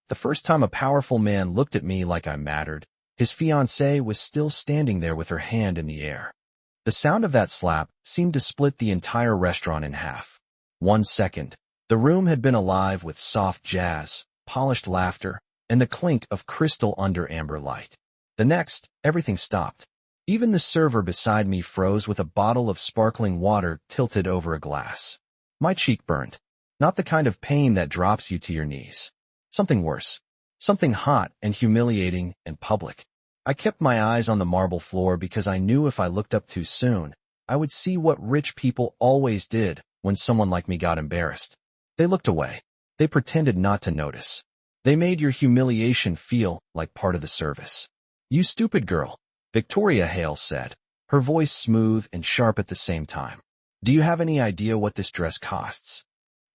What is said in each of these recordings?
The first time a powerful man looked at me like I mattered, his fiancée was still standing there with her hand in the air. The sound of that slap seemed to split the entire restaurant in half. 1 second, the room had been alive with soft jazz, polished laughter, and the clink of crystal under amber light. The next, everything stopped. Even the server beside me froze with a bottle of sparkling water tilted over a glass. My cheek burned. Not the kind of pain that drops you to your knees. Something worse. Something hot and humiliating and public. I kept my eyes on the marble floor because I knew if I looked up too soon, I would see what rich people always did when someone like me got embarrassed. They looked away. They pretended not to notice. They made your humiliation feel like part of the service. "You stupid girl," Victoria Hale said, her voice smooth and sharp at the same time. "Do you have any idea what this dress costs?"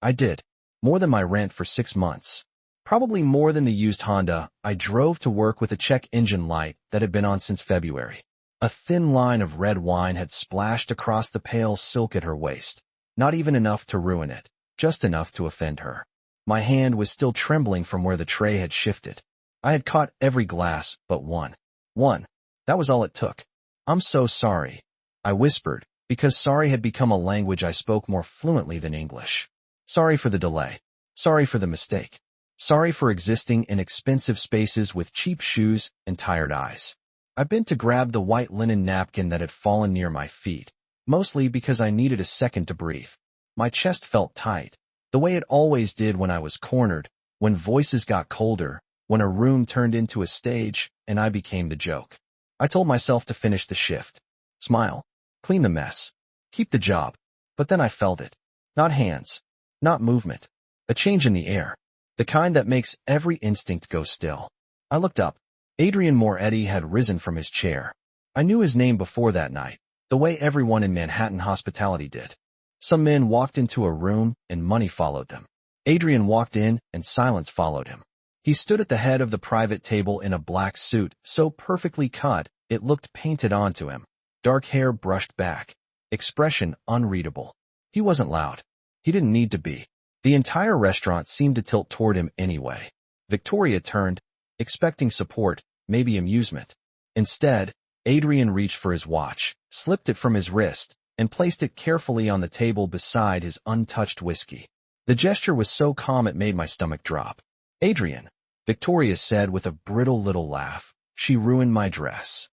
I did. More than my rent for 6 months. Probably more than the used Honda I drove to work with a check engine light that had been on since February. A thin line of red wine had splashed across the pale silk at her waist. Not even enough to ruin it, just enough to offend her. My hand was still trembling from where the tray had shifted. I had caught every glass but one. One. That was all it took. "I'm so sorry," I whispered, because sorry had become a language I spoke more fluently than English. Sorry for the delay. Sorry for the mistake. Sorry for existing in expensive spaces with cheap shoes and tired eyes. I bent to grab the white linen napkin that had fallen near my feet, mostly because I needed a second to breathe. My chest felt tight, the way it always did when I was cornered, when voices got colder, when a room turned into a stage and I became the joke. I told myself to finish the shift. Smile. Clean the mess. Keep the job. But then I felt it. Not hands. Not movement. A change in the air. The kind that makes every instinct go still. I looked up. Adrian Moretti had risen from his chair. I knew his name before that night, the way everyone in Manhattan hospitality did. Some men walked into a room and money followed them. Adrian walked in and silence followed him. He stood at the head of the private table in a black suit, so perfectly cut it looked painted onto him. Dark hair brushed back. Expression unreadable. He wasn't loud. He didn't need to be. The entire restaurant seemed to tilt toward him anyway. Victoria turned, expecting support, maybe amusement. Instead, Adrian reached for his watch, slipped it from his wrist, and placed it carefully on the table beside his untouched whiskey. The gesture was so calm it made my stomach drop. "Adrian," Victoria said with a brittle little laugh, "she ruined my dress."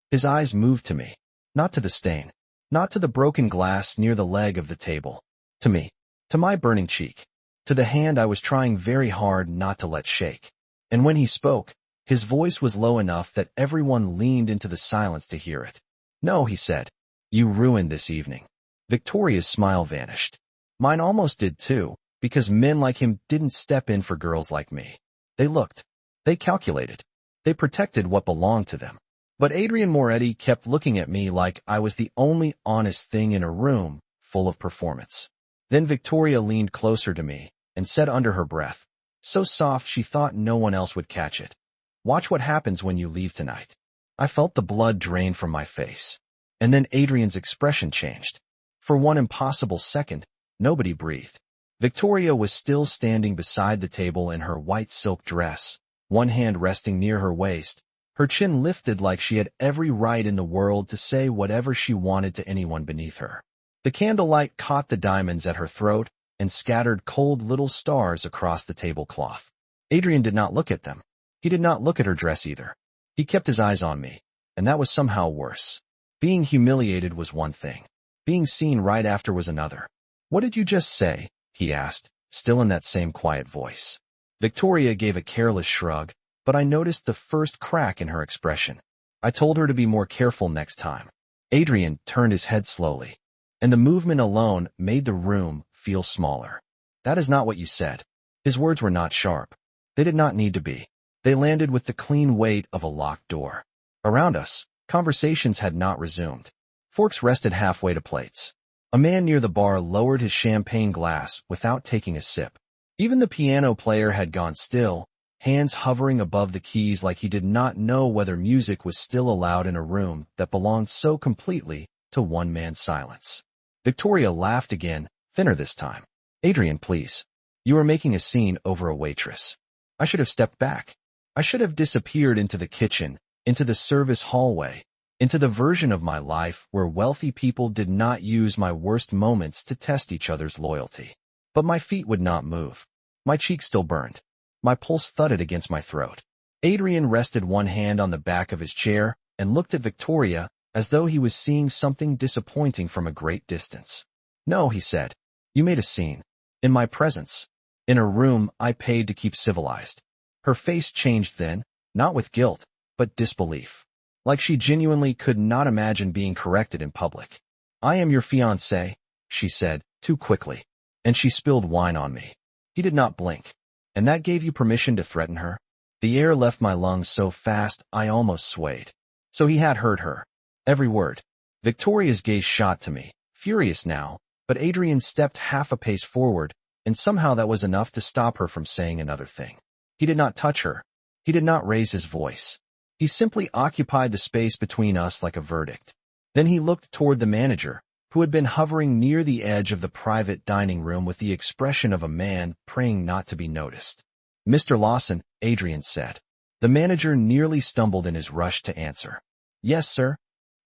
His eyes moved to me, not to the stain, not to the broken glass near the leg of the table. To me. To my burning cheek. To the hand I was trying very hard not to let shake. And when he spoke, his voice was low enough that everyone leaned into the silence to hear it. "No," he said. "You ruined this evening." Victoria's smile vanished. Mine almost did too, because men like him didn't step in for girls like me. They looked. They calculated. They protected what belonged to them. But Adrian Moretti kept looking at me like I was the only honest thing in a room full of performance. Then Victoria leaned closer to me and said under her breath, so soft she thought no one else would catch it, "Watch what happens when you leave tonight." I felt the blood drain from my face. And then Adrian's expression changed. For one impossible second, nobody breathed. Victoria was still standing beside the table in her white silk dress, one hand resting near her waist, her chin lifted like she had every right in the world to say whatever she wanted to anyone beneath her. The candlelight caught the diamonds at her throat and scattered cold little stars across the tablecloth. Adrian did not look at them. He did not look at her dress either. He kept his eyes on me, and that was somehow worse. Being humiliated was one thing. Being seen right after was another. "What did you just say?" he asked, still in that same quiet voice. Victoria gave a careless shrug, but I noticed the first crack in her expression. I told her to be more careful next time. Adrian turned his head slowly, and the movement alone made the room feel smaller. "That is not what you said." His words were not sharp. They did not need to be. They landed with the clean weight of a locked door. Around us, conversations had not resumed. Forks rested halfway to plates. A man near the bar lowered his champagne glass without taking a sip. Even the piano player had gone still, hands hovering above the keys like he did not know whether music was still allowed in a room that belonged so completely to one man's silence. Victoria laughed again, thinner this time. "Adrian, please. You are making a scene over a waitress." I should have stepped back. I should have disappeared into the kitchen, into the service hallway, into the version of my life where wealthy people did not use my worst moments to test each other's loyalty. But my feet would not move. My cheeks still burned. My pulse thudded against my throat. Adrian rested one hand on the back of his chair and looked at Victoria as though he was seeing something disappointing from a great distance. No, he said. You made a scene. In my presence. In a room I paid to keep civilized. Her face changed then, not with guilt, but disbelief. Like she genuinely could not imagine being corrected in public. I am your fiancé, she said, too quickly. And she spilled wine on me. He did not blink. And that gave you permission to threaten her? The air left my lungs so fast I almost swayed. So he had heard her. Every word. Victoria's gaze shot to me, furious now, but Adrian stepped half a pace forward, and somehow that was enough to stop her from saying another thing. He did not touch her. He did not raise his voice. He simply occupied the space between us like a verdict. Then he looked toward the manager, who had been hovering near the edge of the private dining room with the expression of a man praying not to be noticed. Mr. Lawson, Adrian said. The manager nearly stumbled in his rush to answer. Yes, sir.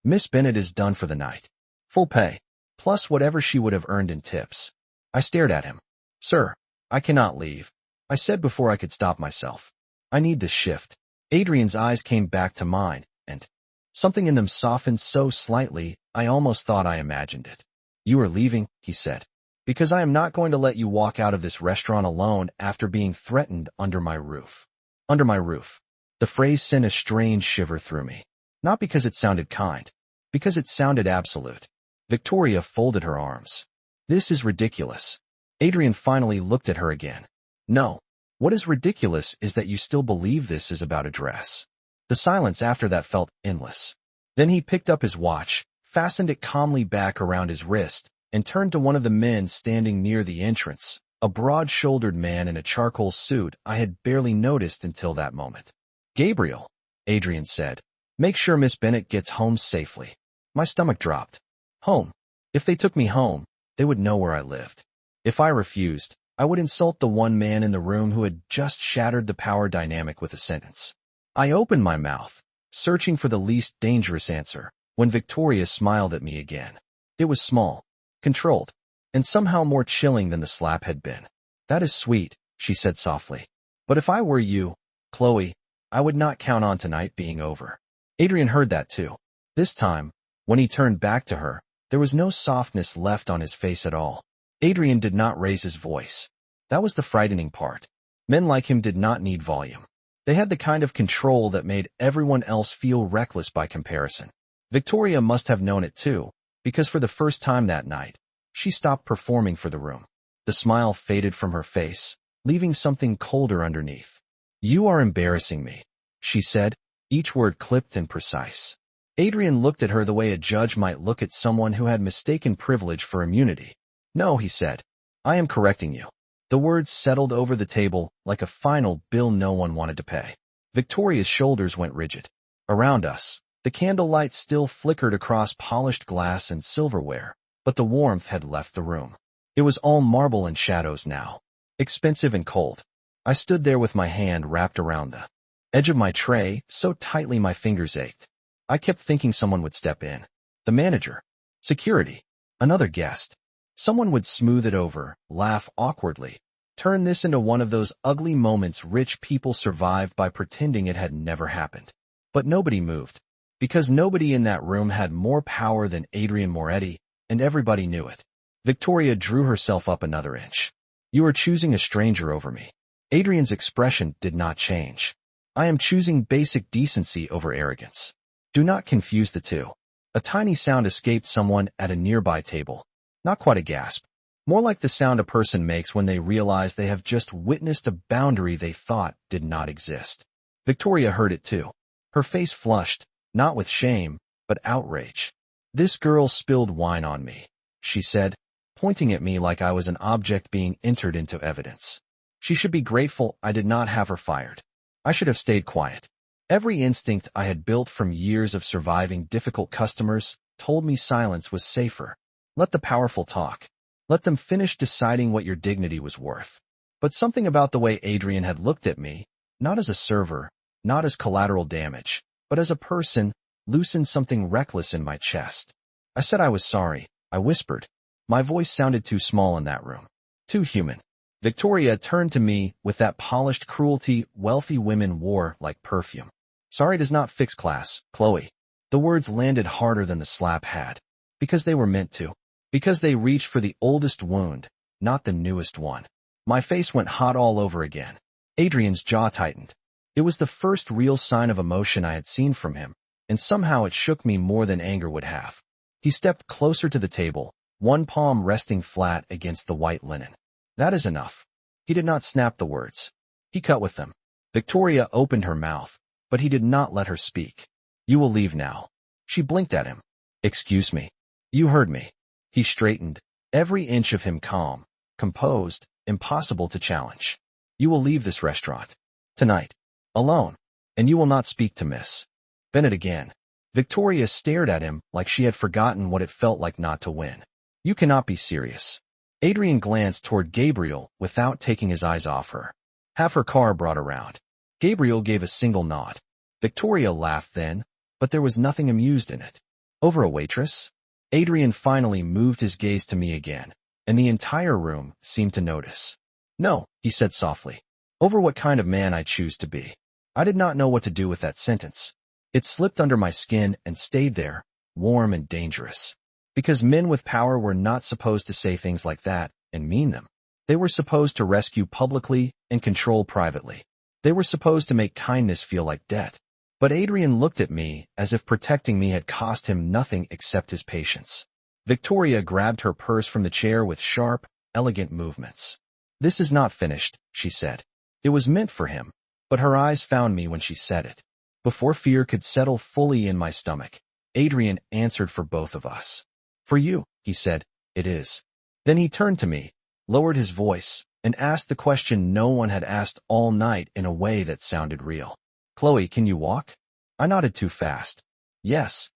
Miss Bennett is done for the night. Full pay, plus whatever she would have earned in tips. I stared at him. Sir, I cannot leave. I said before I could stop myself. I need this shift. Adrian's eyes came back to mine, and something in them softened so slightly, I almost thought I imagined it. You are leaving, he said. Because I am not going to let you walk out of this restaurant alone after being threatened under my roof. Under my roof. The phrase sent a strange shiver through me. Not because it sounded kind. Because it sounded absolute. Victoria folded her arms. This is ridiculous. Adrian finally looked at her again. No. What is ridiculous is that you still believe this is about a dress. The silence after that felt endless. Then he picked up his watch, fastened it calmly back around his wrist, and turned to one of the men standing near the entrance, a broad-shouldered man in a charcoal suit I had barely noticed until that moment. Gabriel, Adrian said, make sure Miss Bennett gets home safely. My stomach dropped. Home. If they took me home, they would know where I lived. If I refused, I would insult the one man in the room who had just shattered the power dynamic with a sentence. I opened my mouth, searching for the least dangerous answer, when Victoria smiled at me again. It was small, controlled, and somehow more chilling than the slap had been. That is sweet, she said softly. But if I were you, Chloe, I would not count on tonight being over. Adrian heard that too. This time, when he turned back to her, there was no softness left on his face at all. Adrian did not raise his voice. That was the frightening part. Men like him did not need volume. They had the kind of control that made everyone else feel reckless by comparison. Victoria must have known it too, because for the first time that night, she stopped performing for the room. The smile faded from her face, leaving something colder underneath. You are embarrassing me, she said, each word clipped and precise. Adrian looked at her the way a judge might look at someone who had mistaken privilege for immunity. No, he said. I am correcting you. The words settled over the table like a final bill no one wanted to pay. Victoria's shoulders went rigid. Around us, the candlelight still flickered across polished glass and silverware, but the warmth had left the room. It was all marble and shadows now, expensive and cold. I stood there with my hand wrapped around the edge of my tray so tightly my fingers ached. I kept thinking someone would step in. The manager. Security. Another guest. Someone would smooth it over, laugh awkwardly, turn this into one of those ugly moments rich people survive by pretending it had never happened. But nobody moved, because nobody in that room had more power than Adrian Moretti, and everybody knew it. Victoria drew herself up another inch. You are choosing a stranger over me. Adrian's expression did not change. I am choosing basic decency over arrogance. Do not confuse the two. A tiny sound escaped someone at a nearby table. Not quite a gasp. More like the sound a person makes when they realize they have just witnessed a boundary they thought did not exist. Victoria heard it too. Her face flushed, not with shame, but outrage. This girl spilled wine on me, she said, pointing at me like I was an object being entered into evidence. She should be grateful I did not have her fired. I should have stayed quiet. Every instinct I had built from years of surviving difficult customers told me silence was safer. Let the powerful talk. Let them finish deciding what your dignity was worth. But something about the way Adrian had looked at me, not as a server, not as collateral damage, but as a person, loosened something reckless in my chest. I said I was sorry, I whispered. My voice sounded too small in that room. Too human. Victoria turned to me with that polished cruelty wealthy women wore like perfume. Sorry does not fix class, Chloe. The words landed harder than the slap had. Because they were meant to. Because they reached for the oldest wound, not the newest one. My face went hot all over again. Adrian's jaw tightened. It was the first real sign of emotion I had seen from him, and somehow it shook me more than anger would have. He stepped closer to the table, one palm resting flat against the white linen. That is enough. He did not snap the words. He cut with them. Victoria opened her mouth, but he did not let her speak. You will leave now. She blinked at him. Excuse me. You heard me. He straightened, every inch of him calm, composed, impossible to challenge. You will leave this restaurant. Tonight. Alone. And you will not speak to Miss Bennett again. Victoria stared at him like she had forgotten what it felt like not to win. You cannot be serious. Adrian glanced toward Gabriel without taking his eyes off her. Have her car brought around. Gabriel gave a single nod. Victoria laughed then, but there was nothing amused in it. Over a waitress? Adrian finally moved his gaze to me again, and the entire room seemed to notice. No, he said softly. Over what kind of man I choose to be. I did not know what to do with that sentence. It slipped under my skin and stayed there, warm and dangerous. Because men with power were not supposed to say things like that and mean them. They were supposed to rescue publicly and control privately. They were supposed to make kindness feel like debt. But Adrian looked at me as if protecting me had cost him nothing except his patience. Victoria grabbed her purse from the chair with sharp, elegant movements. This is not finished, she said. It was meant for him, but her eyes found me when she said it. Before fear could settle fully in my stomach, Adrian answered for both of us. For you, he said, it is. Then he turned to me, lowered his voice, and asked the question no one had asked all night in a way that sounded real. Chloe, can you walk? I nodded too fast. Yes.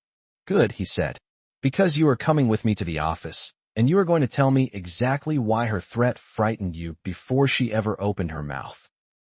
Good, he said. Because you are coming with me to the office, and you are going to tell me exactly why her threat frightened you before she ever opened her mouth.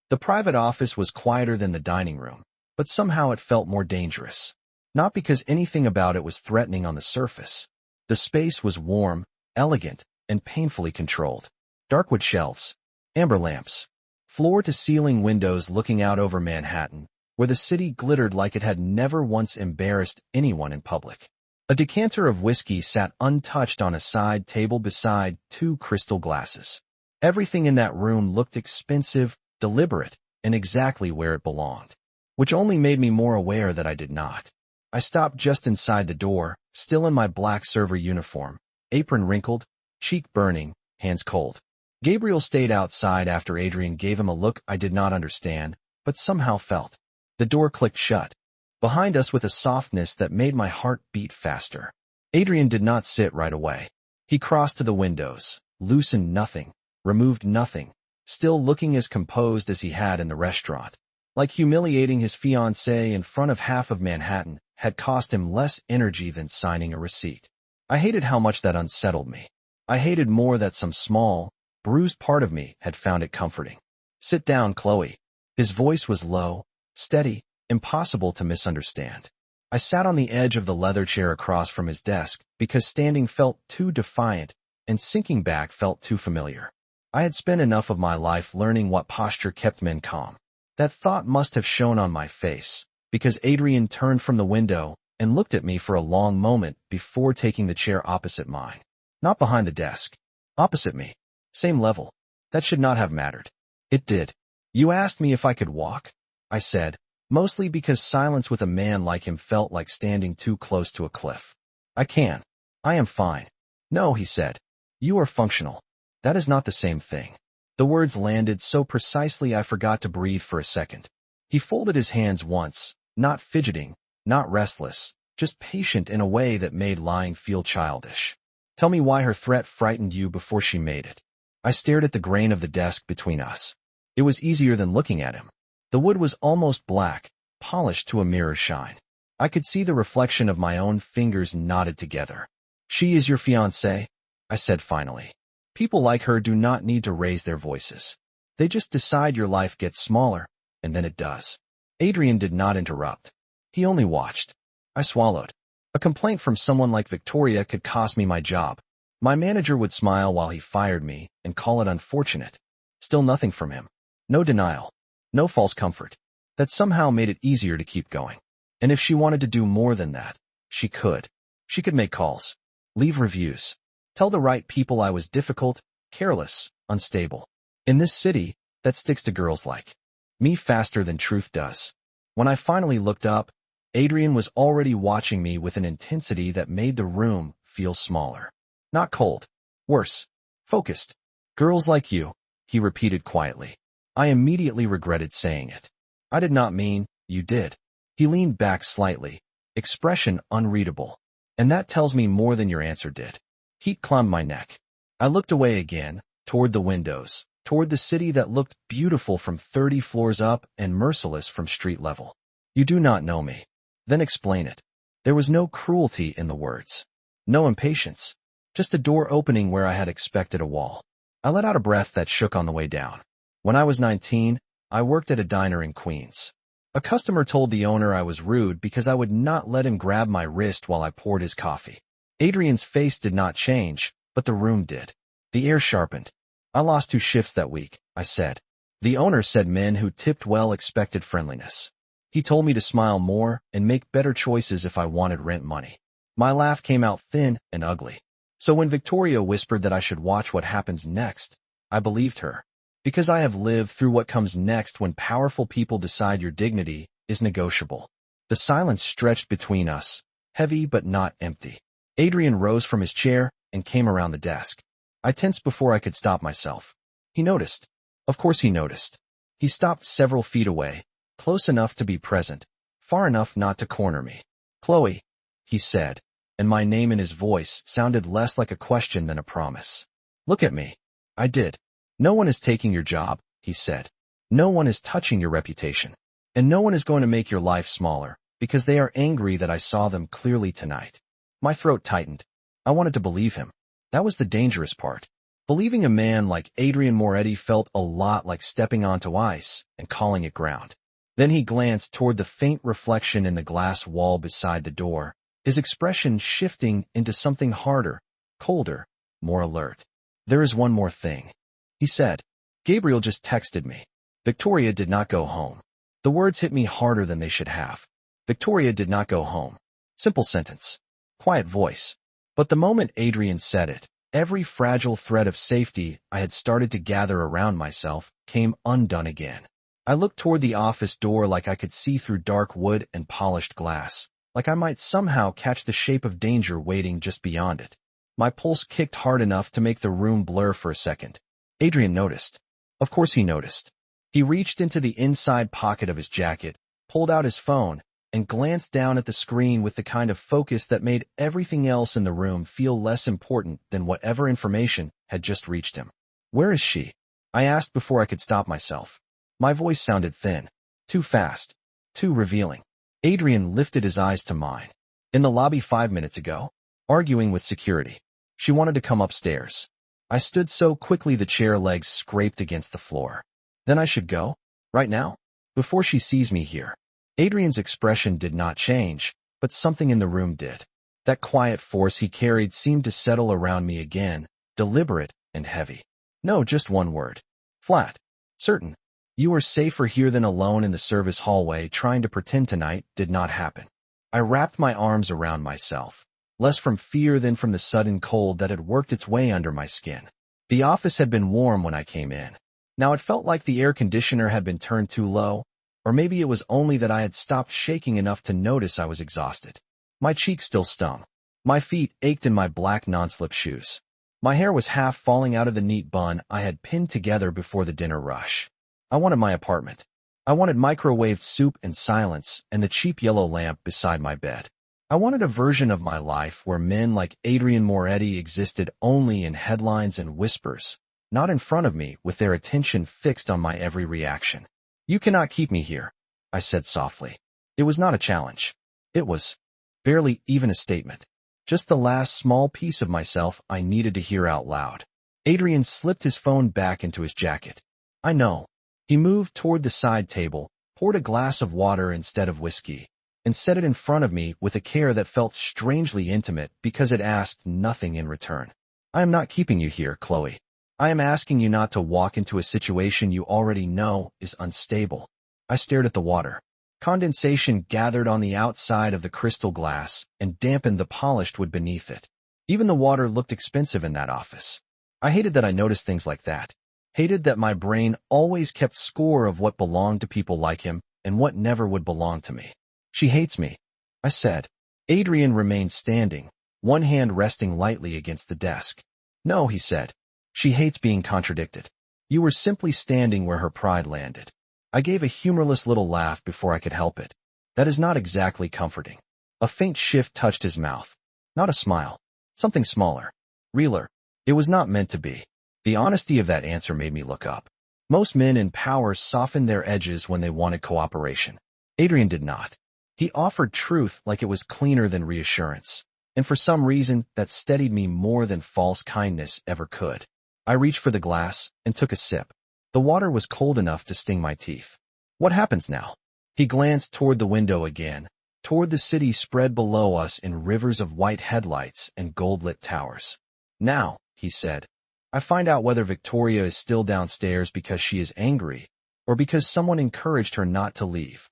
The private office was quieter than the dining room, but somehow it felt more dangerous. Not because anything about it was threatening on the surface. The space was warm, elegant, and painfully controlled. Darkwood shelves, amber lamps, floor-to-ceiling windows looking out over Manhattan, where the city glittered like it had never once embarrassed anyone in public. A decanter of whiskey sat untouched on a side table beside two crystal glasses. Everything in that room looked expensive, deliberate, and exactly where it belonged, which only made me more aware that I did not. I stopped just inside the door, still in my black server uniform, apron wrinkled, cheek burning, hands cold. Gabriel stayed outside after Adrian gave him a look I did not understand, but somehow felt. The door clicked shut, behind us with a softness that made my heart beat faster. Adrian did not sit right away. He crossed to the windows, loosened nothing, removed nothing, still looking as composed as he had in the restaurant. Like humiliating his fiancée in front of half of Manhattan had cost him less energy than signing a receipt. I hated how much that unsettled me. I hated more that some small, bruised part of me had found it comforting. Sit down, Chloe. His voice was low, steady, impossible to misunderstand. I sat on the edge of the leather chair across from his desk because standing felt too defiant and sinking back felt too familiar. I had spent enough of my life learning what posture kept men calm. That thought must have shown on my face, because Adrian turned from the window and looked at me for a long moment before taking the chair opposite mine. Not behind the desk. Opposite me. Same level. That should not have mattered. It did. You asked me if I could walk, I said, mostly because silence with a man like him felt like standing too close to a cliff. I can. I am fine. No, he said. You are functional. That is not the same thing. The words landed so precisely I forgot to breathe for a second. He folded his hands once, not fidgeting, not restless, just patient in a way that made lying feel childish. Tell me why her threat frightened you before she made it. I stared at the grain of the desk between us. It was easier than looking at him. The wood was almost black, polished to a mirror shine. I could see the reflection of my own fingers knotted together. She is your fiancée, I said finally. People like her do not need to raise their voices. They just decide your life gets smaller, and then it does. Adrian did not interrupt. He only watched. I swallowed. A complaint from someone like Victoria could cost me my job. My manager would smile while he fired me and call it unfortunate. Still nothing from him. No denial. No false comfort. That somehow made it easier to keep going. And if she wanted to do more than that, she could. She could make calls. Leave reviews. Tell the right people I was difficult, careless, unstable. In this city, that sticks to girls like me faster than truth does. When I finally looked up, Adrian was already watching me with an intensity that made the room feel smaller. Not cold. Worse. Focused. Girls like you, he repeated quietly. I immediately regretted saying it. I did not mean, you did. He leaned back slightly, expression unreadable. And that tells me more than your answer did. Heat climbed my neck. I looked away again, toward the windows, toward the city that looked beautiful from 30 floors up and merciless from street level. You do not know me. Then explain it. There was no cruelty in the words. No impatience. Just a door opening where I had expected a wall. I let out a breath that shook on the way down. When I was 19, I worked at a diner in Queens. A customer told the owner I was rude because I would not let him grab my wrist while I poured his coffee. Adrian's face did not change, but the room did. The air sharpened. I lost 2 shifts that week, I said. The owner said men who tipped well expected friendliness. He told me to smile more and make better choices if I wanted rent money. My laugh came out thin and ugly. So when Victoria whispered that I should watch what happens next, I believed her. Because I have lived through what comes next when powerful people decide your dignity is negotiable. The silence stretched between us, heavy but not empty. Adrian rose from his chair and came around the desk. I tensed before I could stop myself. He noticed. Of course he noticed. He stopped several feet away, close enough to be present, far enough not to corner me. Chloe, he said, and my name in his voice sounded less like a question than a promise. Look at me. I did. No one is taking your job, he said. No one is touching your reputation. And no one is going to make your life smaller, because they are angry that I saw them clearly tonight. My throat tightened. I wanted to believe him. That was the dangerous part. Believing a man like Adrian Moretti felt a lot like stepping onto ice and calling it ground. Then he glanced toward the faint reflection in the glass wall beside the door, his expression shifting into something harder, colder, more alert. There is one more thing, he said. Gabriel just texted me. Victoria did not go home. The words hit me harder than they should have. Victoria did not go home. Simple sentence. Quiet voice. But the moment Adrian said it, every fragile thread of safety I had started to gather around myself came undone again. I looked toward the office door like I could see through dark wood and polished glass, like I might somehow catch the shape of danger waiting just beyond it. My pulse kicked hard enough to make the room blur for a second. Adrian noticed. Of course he noticed. He reached into the inside pocket of his jacket, pulled out his phone, and glanced down at the screen with the kind of focus that made everything else in the room feel less important than whatever information had just reached him. Where is she? I asked before I could stop myself. My voice sounded thin, too fast, too revealing. Adrian lifted his eyes to mine. In the lobby 5 minutes ago, arguing with security. She wanted to come upstairs. I stood so quickly the chair legs scraped against the floor. Then I should go? Right now? Before she sees me here. Adrian's expression did not change, but something in the room did. That quiet force he carried seemed to settle around me again, deliberate and heavy. No, just one word. Flat. Certain. You are safer here than alone in the service hallway trying to pretend tonight did not happen. I wrapped my arms around myself, less from fear than from the sudden cold that had worked its way under my skin. The office had been warm when I came in. Now it felt like the air conditioner had been turned too low, or maybe it was only that I had stopped shaking enough to notice I was exhausted. My cheeks still stung. My feet ached in my black non-slip shoes. My hair was half falling out of the neat bun I had pinned together before the dinner rush. I wanted my apartment. I wanted microwaved soup and silence and the cheap yellow lamp beside my bed. I wanted a version of my life where men like Adrian Moretti existed only in headlines and whispers, not in front of me with their attention fixed on my every reaction. You cannot keep me here, I said softly. It was not a challenge. It was barely even a statement. Just the last small piece of myself I needed to hear out loud. Adrian slipped his phone back into his jacket. I know. He moved toward the side table, poured a glass of water instead of whiskey, and set it in front of me with a care that felt strangely intimate because it asked nothing in return. I am not keeping you here, Chloe. I am asking you not to walk into a situation you already know is unstable. I stared at the water. Condensation gathered on the outside of the crystal glass and dampened the polished wood beneath it. Even the water looked expensive in that office. I hated that I noticed things like that. Hated that my brain always kept score of what belonged to people like him and what never would belong to me. She hates me, I said. Adrian remained standing, one hand resting lightly against the desk. No, he said. She hates being contradicted. You were simply standing where her pride landed. I gave a humorless little laugh before I could help it. That is not exactly comforting. A faint shift touched his mouth. Not a smile. Something smaller. Realer. It was not meant to be. The honesty of that answer made me look up. Most men in power softened their edges when they wanted cooperation. Adrian did not. He offered truth like it was cleaner than reassurance. And for some reason, that steadied me more than false kindness ever could. I reached for the glass and took a sip. The water was cold enough to sting my teeth. What happens now? He glanced toward the window again, toward the city spread below us in rivers of white headlights and gold-lit towers. Now, he said, I find out whether Victoria is still downstairs because she is angry, or because someone encouraged her not to leave.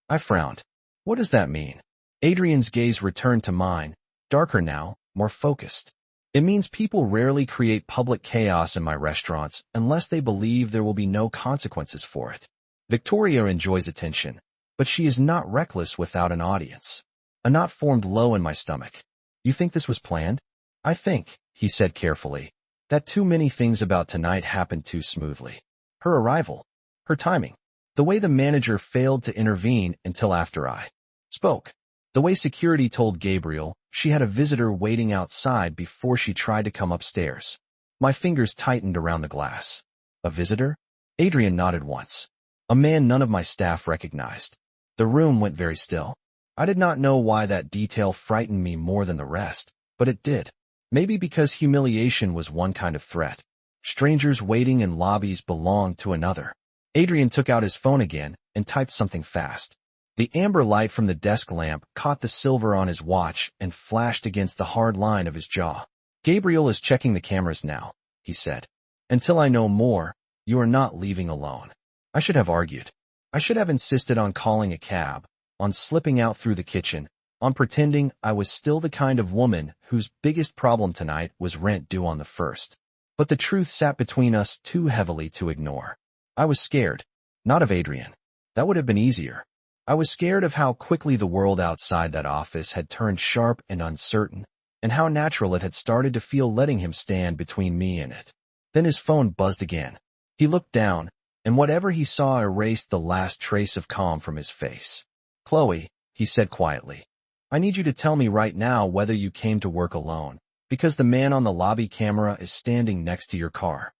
I frowned. What does that mean? Adrian's gaze returned to mine, darker now, more focused. It means people rarely create public chaos in my restaurants unless they believe there will be no consequences for it. Victoria enjoys attention, but she is not reckless without an audience. A knot formed low in my stomach. You think this was planned? I think, he said carefully, that too many things about tonight happened too smoothly. Her arrival, her timing, the way the manager failed to intervene until after I spoke, the way security told Gabriel she had a visitor waiting outside before she tried to come upstairs. My fingers tightened around the glass. A visitor? Adrian nodded once. A man none of my staff recognized. The room went very still. I did not know why that detail frightened me more than the rest, but it did. Maybe because humiliation was one kind of threat. Strangers waiting in lobbies belonged to another. Adrian took out his phone again and typed something fast. The amber light from the desk lamp caught the silver on his watch and flashed against the hard line of his jaw. Gabriel is checking the cameras now, he said. Until I know more, you are not leaving alone. I should have argued. I should have insisted on calling a cab, on slipping out through the kitchen, on pretending I was still the kind of woman whose biggest problem tonight was rent due on the 1st. But the truth sat between us too heavily to ignore. I was scared, not of Adrian. That would have been easier. I was scared of how quickly the world outside that office had turned sharp and uncertain, and how natural it had started to feel letting him stand between me and it. Then his phone buzzed again. He looked down, and whatever he saw erased the last trace of calm from his face. Chloe, he said quietly, I need you to tell me right now whether you came to work alone, because the man on the lobby camera is standing next to your car.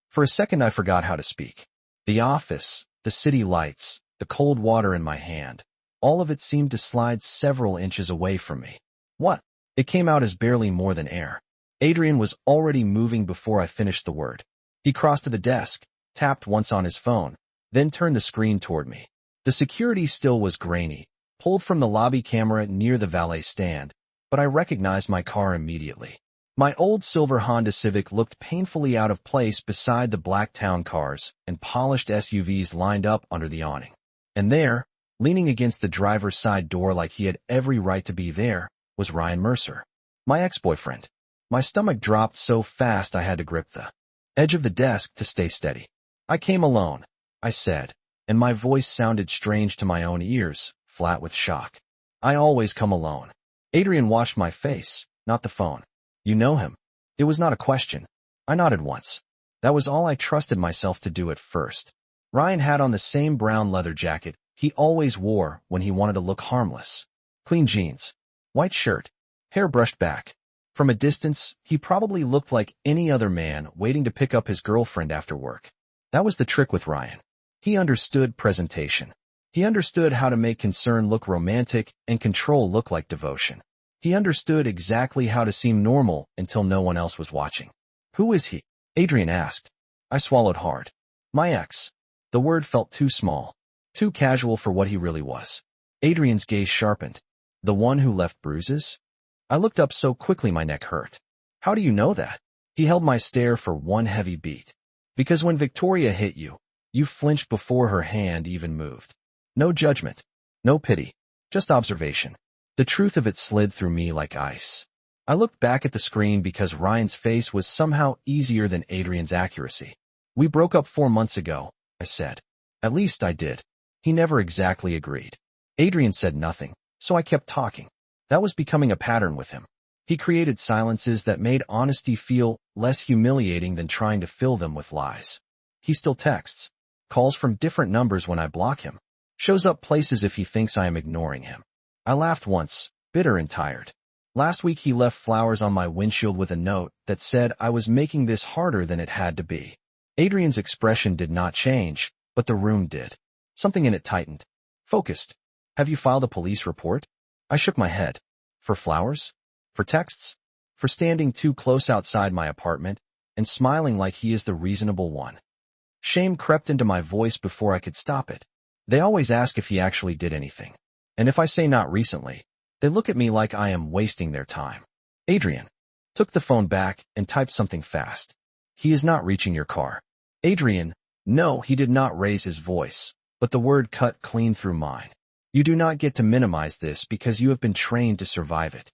For a second I forgot how to speak. The office, the city lights, the cold water in my hand, all of it seemed to slide several inches away from me. What? It came out as barely more than air. Adrian was already moving before I finished the word. He crossed to the desk, tapped once on his phone, then turned the screen toward me. The security still was grainy, pulled from the lobby camera near the valet stand, but I recognized my car immediately. My old silver Honda Civic looked painfully out of place beside the black town cars and polished SUVs lined up under the awning. And there, leaning against the driver's side door like he had every right to be there, was Ryan Mercer, my ex-boyfriend. My stomach dropped so fast I had to grip the edge of the desk to stay steady. I came alone, I said, and my voice sounded strange to my own ears, flat with shock. I always come alone. Adrian watched my face, not the phone. You know him. It was not a question. I nodded once. That was all I trusted myself to do at first. Ryan had on the same brown leather jacket he always wore when he wanted to look harmless. Clean jeans, white shirt, hair brushed back. From a distance, he probably looked like any other man waiting to pick up his girlfriend after work. That was the trick with Ryan. He understood presentation. He understood how to make concern look romantic and control look like devotion. He understood exactly how to seem normal until no one else was watching. Who is he? Adrian asked. I swallowed hard. My ex. The word felt too small, too casual for what he really was. Adrian's gaze sharpened. The one who left bruises? I looked up so quickly my neck hurt. How do you know that? He held my stare for one heavy beat. Because when Victoria hit you, you flinched before her hand even moved. No judgment. No pity. Just observation. The truth of it slid through me like ice. I looked back at the screen because Ryan's face was somehow easier than Adrian's accuracy. We broke up 4 months ago, I said. At least I did. He never exactly agreed. Adrian said nothing, so I kept talking. That was becoming a pattern with him. He created silences that made honesty feel less humiliating than trying to fill them with lies. He still texts, calls from different numbers when I block him, shows up places if he thinks I am ignoring him. I laughed once, bitter and tired. Last week he left flowers on my windshield with a note that said I was making this harder than it had to be. Adrian's expression did not change, but the room did. Something in it tightened. Focused. Have you filed a police report? I shook my head. For flowers? For texts? For standing too close outside my apartment and smiling like he is the reasonable one? Shame crept into my voice before I could stop it. They always ask if he actually did anything. And if I say not recently, they look at me like I am wasting their time. Adrian took the phone back and typed something fast. He is not reaching your car. Adrian, no, he did not raise his voice, but the word cut clean through mine. You do not get to minimize this because you have been trained to survive it.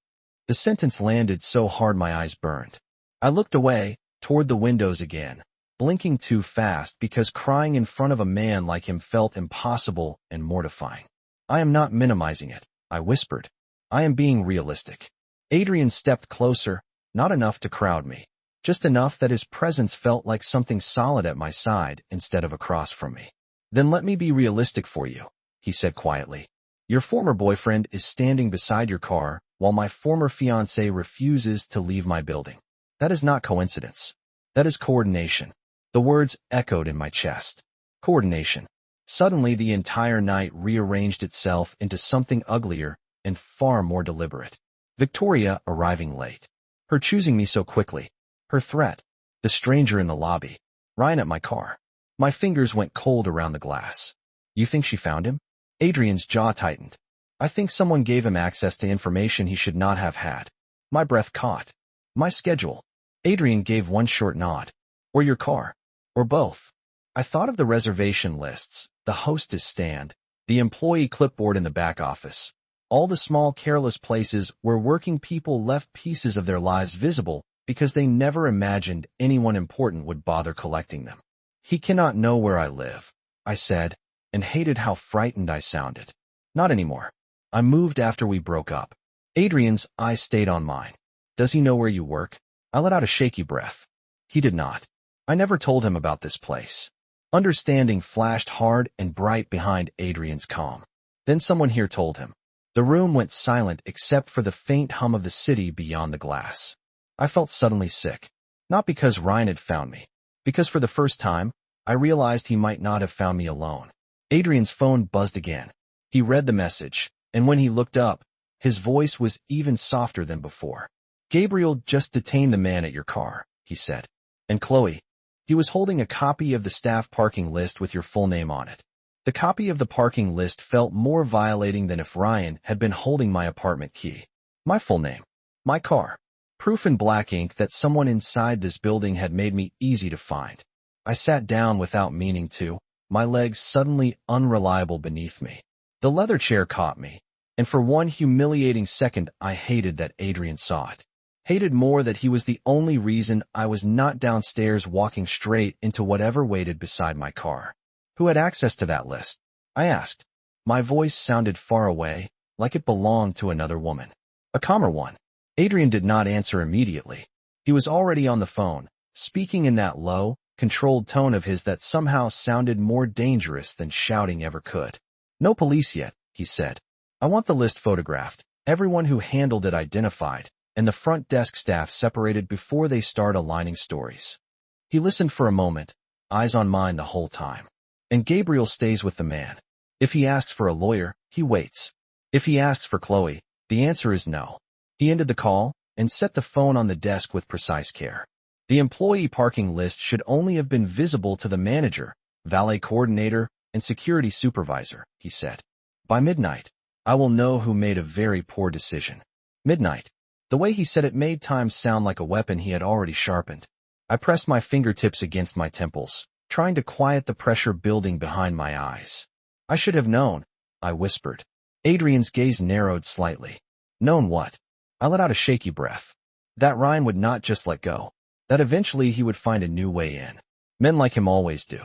The sentence landed so hard my eyes burned. I looked away, toward the windows again, blinking too fast because crying in front of a man like him felt impossible and mortifying. I am not minimizing it, I whispered. I am being realistic. Adrian stepped closer, not enough to crowd me, just enough that his presence felt like something solid at my side instead of across from me. Then let me be realistic for you, he said quietly. Your former boyfriend is standing beside your car while my former fiancée refuses to leave my building. That is not coincidence. That is coordination. The words echoed in my chest. Coordination. Suddenly the entire night rearranged itself into something uglier and far more deliberate. Victoria arriving late. Her choosing me so quickly. Her threat. The stranger in the lobby. Ryan at my car. My fingers went cold around the glass. You think she found him? Adrian's jaw tightened. I think someone gave him access to information he should not have had. My breath caught. My schedule. Adrian gave one short nod. Or your car. Or both. I thought of the reservation lists, the hostess stand, the employee clipboard in the back office. All the small careless places where working people left pieces of their lives visible because they never imagined anyone important would bother collecting them. He cannot know where I live, I said, and hated how frightened I sounded. Not anymore. I moved after we broke up. Adrian's eyes stayed on mine. Does he know where you work? I let out a shaky breath. He did not. I never told him about this place. Understanding flashed hard and bright behind Adrian's calm. Then someone here told him. The room went silent except for the faint hum of the city beyond the glass. I felt suddenly sick. Not because Ryan had found me. Because for the first time, I realized he might not have found me alone. Adrian's phone buzzed again. He read the message, and when he looked up, his voice was even softer than before. Gabriel just detained the man at your car, he said. And Chloe. He was holding a copy of the staff parking list with your full name on it. The copy of the parking list felt more violating than if Ryan had been holding my apartment key. My full name. My car. Proof in black ink that someone inside this building had made me easy to find. I sat down without meaning to, my legs suddenly unreliable beneath me. The leather chair caught me, and for one humiliating second I hated that Adrian saw it. Hated more that he was the only reason I was not downstairs walking straight into whatever waited beside my car. Who had access to that list? I asked. My voice sounded far away, like it belonged to another woman. A calmer one. Adrian did not answer immediately. He was already on the phone, speaking in that low, controlled tone of his that somehow sounded more dangerous than shouting ever could. No police yet, he said. I want the list photographed, everyone who handled it identified, and the front desk staff separated before they start aligning stories. He listened for a moment, eyes on mine the whole time. And Gabriel stays with the man. If he asks for a lawyer, he waits. If he asks for Chloe, the answer is no. He ended the call and set the phone on the desk with precise care. The employee parking list should only have been visible to the manager, valet coordinator, and security supervisor, he said. By midnight, I will know who made a very poor decision. Midnight. The way he said it made time sound like a weapon he had already sharpened. I pressed my fingertips against my temples, trying to quiet the pressure building behind my eyes. I should have known, I whispered. Adrian's gaze narrowed slightly. Known what? I let out a shaky breath. That Ryan would not just let go. That eventually he would find a new way in. Men like him always do.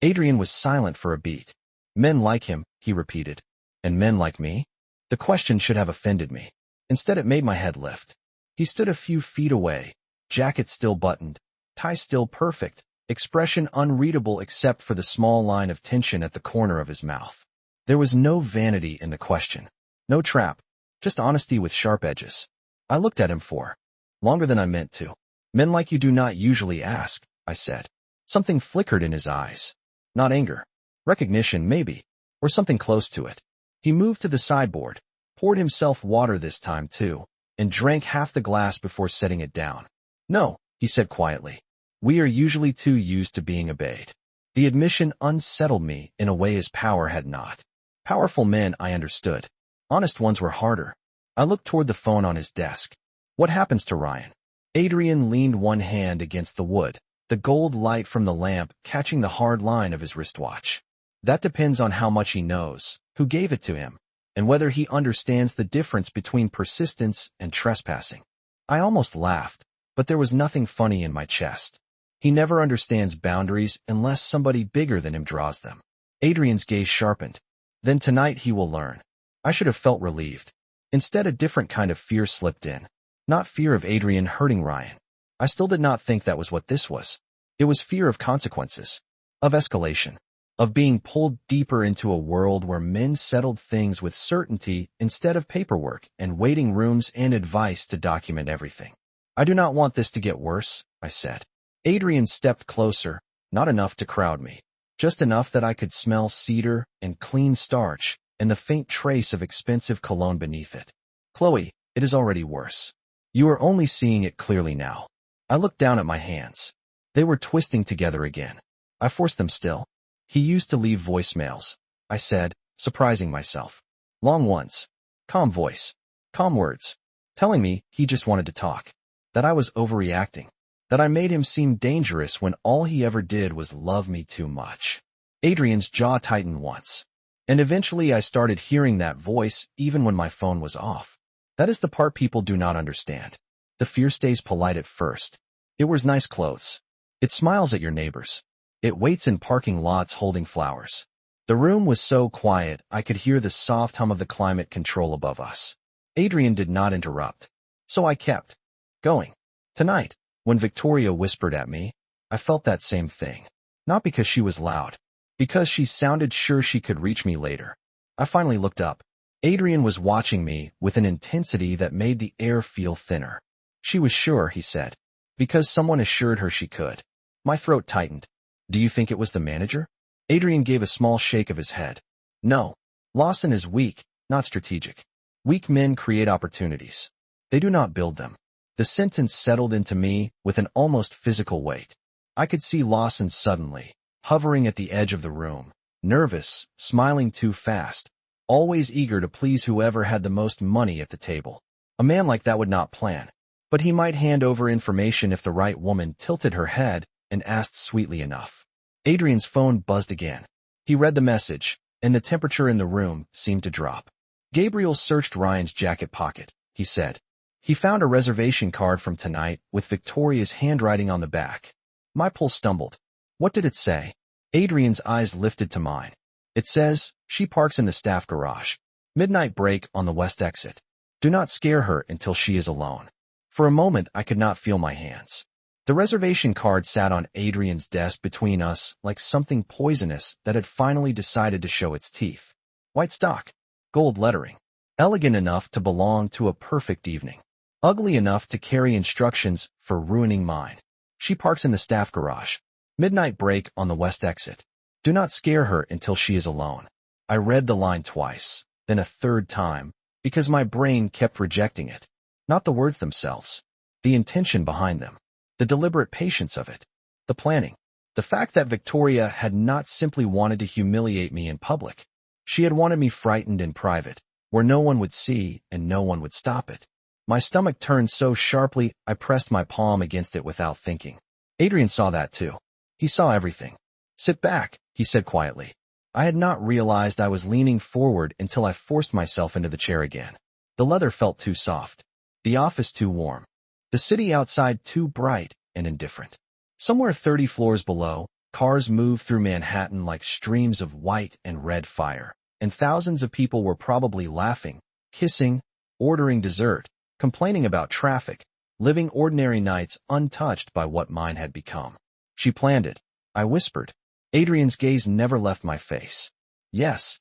Adrian was silent for a beat. Men like him, he repeated. And men like me? The question should have offended me. Instead it made my head lift. He stood a few feet away, jacket still buttoned, tie still perfect, expression unreadable except for the small line of tension at the corner of his mouth. There was no vanity in the question. No trap. Just honesty with sharp edges. I looked at him for longer than I meant to. Men like you do not usually ask, I said. Something flickered in his eyes. Not anger. Recognition, maybe. Or something close to it. He moved to the sideboard, poured himself water this time too, and drank half the glass before setting it down. No, he said quietly. We are usually too used to being obeyed. The admission unsettled me in a way his power had not. Powerful men, I understood. Honest ones were harder. I looked toward the phone on his desk. What happens to Ryan? Adrian leaned one hand against the wood, the gold light from the lamp catching the hard line of his wristwatch. That depends on how much he knows, who gave it to him, and whether he understands the difference between persistence and trespassing. I almost laughed, but there was nothing funny in my chest. He never understands boundaries unless somebody bigger than him draws them. Adrian's gaze sharpened. Then tonight he will learn. I should have felt relieved. Instead, a different kind of fear slipped in. Not fear of Adrian hurting Ryan. I still did not think that was what this was. It was fear of consequences. Of escalation. Of being pulled deeper into a world where men settled things with certainty instead of paperwork and waiting rooms and advice to document everything. I do not want this to get worse, I said. Adrian stepped closer, not enough to crowd me. Just enough that I could smell cedar and clean starch and the faint trace of expensive cologne beneath it. Chloe, it is already worse. You are only seeing it clearly now. I looked down at my hands. They were twisting together again. I forced them still. He used to leave voicemails, I said, surprising myself. Long ones. Calm voice. Calm words. Telling me he just wanted to talk. That I was overreacting. That I made him seem dangerous when all he ever did was love me too much. Adrian's jaw tightened once. And eventually I started hearing that voice even when my phone was off. That is the part people do not understand. The fear stays polite at first. It wears nice clothes. It smiles at your neighbors. It waits in parking lots holding flowers. The room was so quiet I could hear the soft hum of the climate control above us. Adrian did not interrupt. So I kept going. Tonight, when Victoria whispered at me, I felt that same thing. Not because she was loud. Because she sounded sure she could reach me later. I finally looked up. Adrian was watching me with an intensity that made the air feel thinner. She was sure, he said. Because someone assured her she could. My throat tightened. Do you think it was the manager? Adrian gave a small shake of his head. No. Lawson is weak, not strategic. Weak men create opportunities. They do not build them. The sentence settled into me with an almost physical weight. I could see Lawson suddenly, hovering at the edge of the room, nervous, smiling too fast, always eager to please whoever had the most money at the table. A man like that would not plan. But he might hand over information if the right woman tilted her head and asked sweetly enough. Adrian's phone buzzed again. He read the message, and the temperature in the room seemed to drop. Gabriel searched Ryan's jacket pocket, he said. He found a reservation card from tonight with Victoria's handwriting on the back. My pulse stumbled. What did it say? Adrian's eyes lifted to mine. It says, she parks in the staff garage. Midnight break on the west exit. Do not scare her until she is alone. For a moment, I could not feel my hands. The reservation card sat on Adrian's desk between us like something poisonous that had finally decided to show its teeth. White stock. Gold lettering. Elegant enough to belong to a perfect evening. Ugly enough to carry instructions for ruining mine. She parks in the staff garage. Midnight break on the west exit. Do not scare her until she is alone. I read the line twice, then a third time, because my brain kept rejecting it. Not the words themselves. The intention behind them. The deliberate patience of it. The planning. The fact that Victoria had not simply wanted to humiliate me in public. She had wanted me frightened in private, where no one would see and no one would stop it. My stomach turned so sharply I pressed my palm against it without thinking. Adrian saw that too. He saw everything. "Sit back," he said quietly. I had not realized I was leaning forward until I forced myself into the chair again. The leather felt too soft. The office too warm. The city outside too bright and indifferent. Somewhere 30 floors below, cars moved through Manhattan like streams of white and red fire, and thousands of people were probably laughing, kissing, ordering dessert, complaining about traffic, living ordinary nights untouched by what mine had become. "She planned it," I whispered. Adrian's gaze never left my face. "Yes."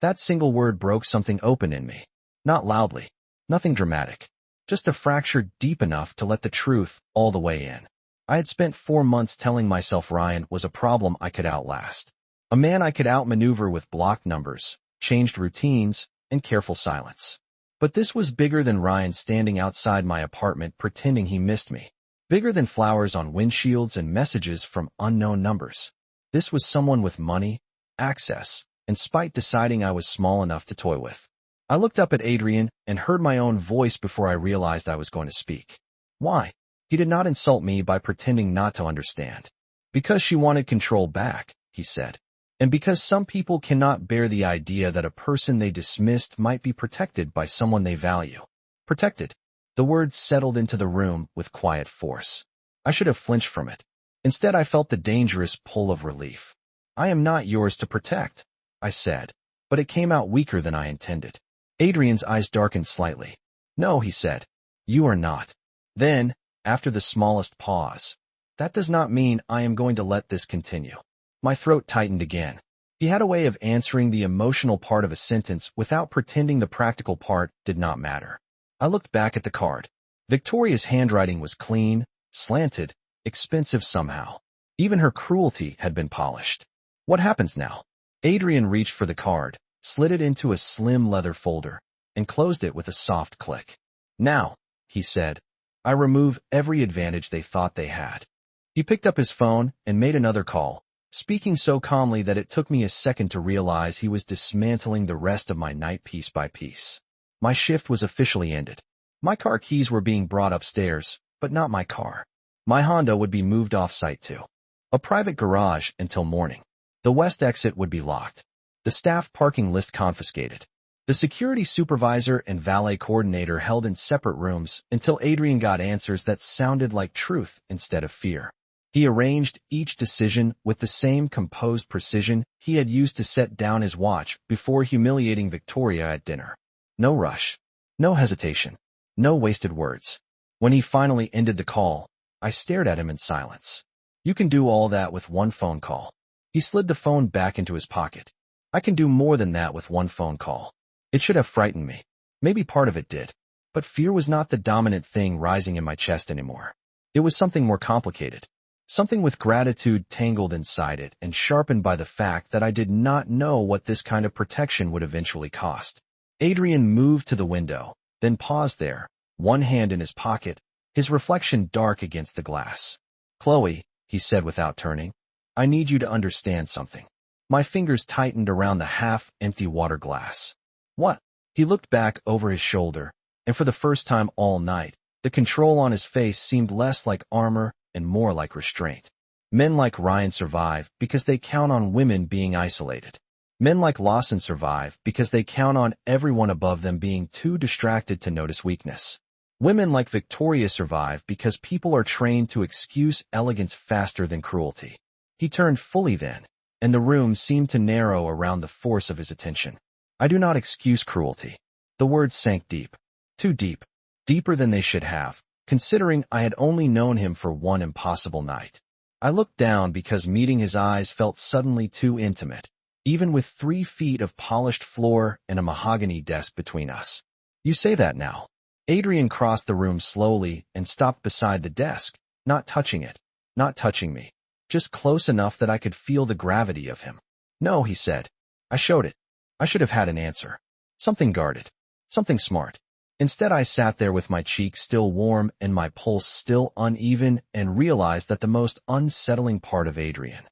That single word broke something open in me. Not loudly. Nothing dramatic. Just a fracture deep enough to let the truth all the way in. I had spent 4 months telling myself Ryan was a problem I could outlast. A man I could outmaneuver with blocked numbers, changed routines, and careful silence. But this was bigger than Ryan standing outside my apartment pretending he missed me. Bigger than flowers on windshields and messages from unknown numbers. This was someone with money, access, and spite deciding I was small enough to toy with. I looked up at Adrian and heard my own voice before I realized I was going to speak. Why? He did not insult me by pretending not to understand. "Because she wanted control back," he said. "And because some people cannot bear the idea that a person they dismissed might be protected by someone they value." Protected. The words settled into the room with quiet force. I should have flinched from it. Instead, I felt the dangerous pull of relief. "I am not yours to protect," I said, but it came out weaker than I intended. Adrian's eyes darkened slightly. "No," he said. "You are not." Then, after the smallest pause, "That does not mean I am going to let this continue." My throat tightened again. He had a way of answering the emotional part of a sentence without pretending the practical part did not matter. I looked back at the card. Victoria's handwriting was clean, slanted, expensive somehow. Even her cruelty had been polished. "What happens now?" Adrian reached for the card, slid it into a slim leather folder, and closed it with a soft click. "Now," he said, "I remove every advantage they thought they had." He picked up his phone and made another call, speaking so calmly that it took me a second to realize he was dismantling the rest of my night piece by piece. My shift was officially ended. My car keys were being brought upstairs, but not my car. My Honda would be moved off-site to a private garage until morning. The west exit would be locked. The staff parking list confiscated. The security supervisor and valet coordinator held in separate rooms until Adrian got answers that sounded like truth instead of fear. He arranged each decision with the same composed precision he had used to set down his watch before humiliating Victoria at dinner. No rush. No hesitation. No wasted words. When he finally ended the call, I stared at him in silence. "You can do all that with one phone call." He slid the phone back into his pocket. "I can do more than that with one phone call." It should have frightened me. Maybe part of it did. But fear was not the dominant thing rising in my chest anymore. It was something more complicated. Something with gratitude tangled inside it and sharpened by the fact that I did not know what this kind of protection would eventually cost. Adrian moved to the window, then paused there, one hand in his pocket, his reflection dark against the glass. "Chloe," he said without turning, "I need you to understand something." My fingers tightened around the half-empty water glass. "What?" He looked back over his shoulder, and for the first time all night, the control on his face seemed less like armor and more like restraint. Men like Ryan survive because they count on women being isolated. Men like Lawson survive because they count on everyone above them being too distracted to notice weakness. Women like Victoria survive because people are trained to excuse elegance faster than cruelty. He turned fully then, and the room seemed to narrow around the force of his attention. "I do not excuse cruelty." The words sank deep. Too deep. Deeper than they should have, considering I had only known him for one impossible night. I looked down because meeting his eyes felt suddenly too intimate, even with 3 feet of polished floor and a mahogany desk between us. "You say that now." Adrian crossed the room slowly and stopped beside the desk, not touching it, not touching me, just close enough that I could feel the gravity of him. "No," he said. "I showed it. I should have had an answer. Something guarded. Something smart. Instead, I sat there with my cheeks still warm and my pulse still uneven and realized that the most unsettling part of Adrian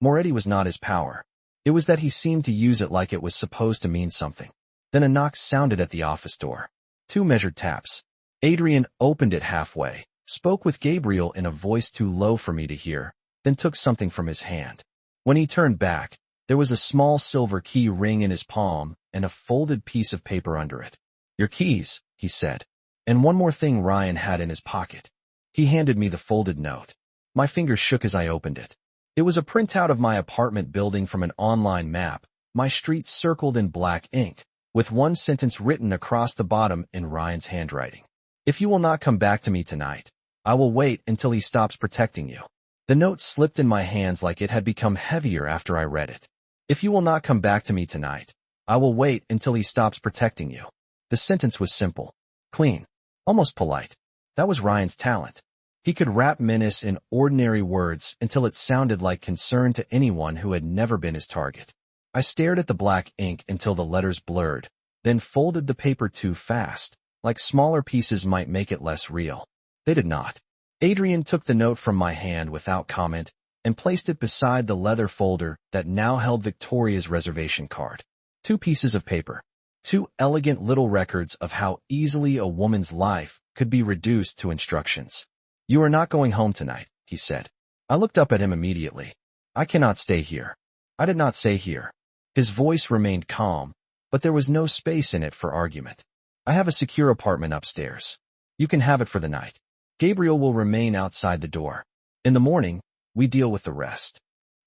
Moretti was not his power. It was that he seemed to use it like it was supposed to mean something. Then a knock sounded at the office door. 2 measured taps. Adrian opened it halfway, spoke with Gabriel in a voice too low for me to hear, then took something from his hand. When he turned back, there was a small silver key ring in his palm and a folded piece of paper under it. "Your keys," he said. "And one more thing Ryan had in his pocket." He handed me the folded note. My fingers shook as I opened it. It was a printout of my apartment building from an online map, my street circled in black ink, with one sentence written across the bottom in Ryan's handwriting. "If you will not come back to me tonight, I will wait until he stops protecting you." The note slipped in my hands like it had become heavier after I read it. "If you will not come back to me tonight, I will wait until he stops protecting you." The sentence was simple, clean, almost polite. That was Ryan's talent. He could wrap menace in ordinary words until it sounded like concern to anyone who had never been his target. I stared at the black ink until the letters blurred, then folded the paper too fast, like smaller pieces might make it less real. They did not. Adrian took the note from my hand without comment and placed it beside the leather folder that now held Victoria's reservation card. 2 pieces of paper. 2 elegant little records of how easily a woman's life could be reduced to instructions. "You are not going home tonight," he said. I looked up at him immediately. "I cannot stay here." I did not say here. His voice remained calm, but there was no space in it for argument. "I have a secure apartment upstairs. You can have it for the night. Gabriel will remain outside the door. In the morning, we deal with the rest."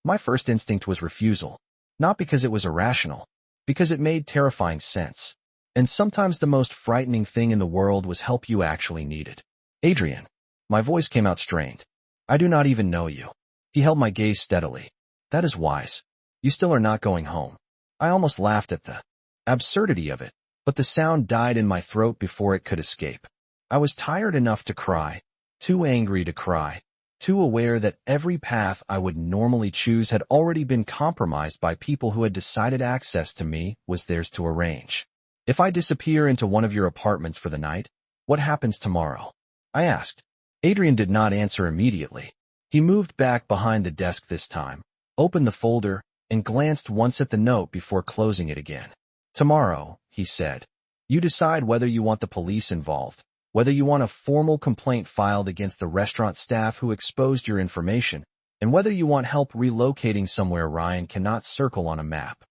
My first instinct was refusal, not because it was irrational, because it made terrifying sense. And sometimes the most frightening thing in the world was help you actually needed. "Adrian." My voice came out strained. "I do not even know you." He held my gaze steadily. "That is wise. You still are not going home." I almost laughed at the absurdity of it, but the sound died in my throat before it could escape. I was tired enough to cry, too angry to cry, too aware that every path I would normally choose had already been compromised by people who had decided access to me was theirs to arrange. "If I disappear into one of your apartments for the night, what happens tomorrow?" I asked. Adrian did not answer immediately. He moved back behind the desk this time, opened the folder, and glanced once at the note before closing it again. "Tomorrow," he said, "you decide whether you want the police involved, whether you want a formal complaint filed against the restaurant staff who exposed your information, and whether you want help relocating somewhere Ryan cannot circle on a map."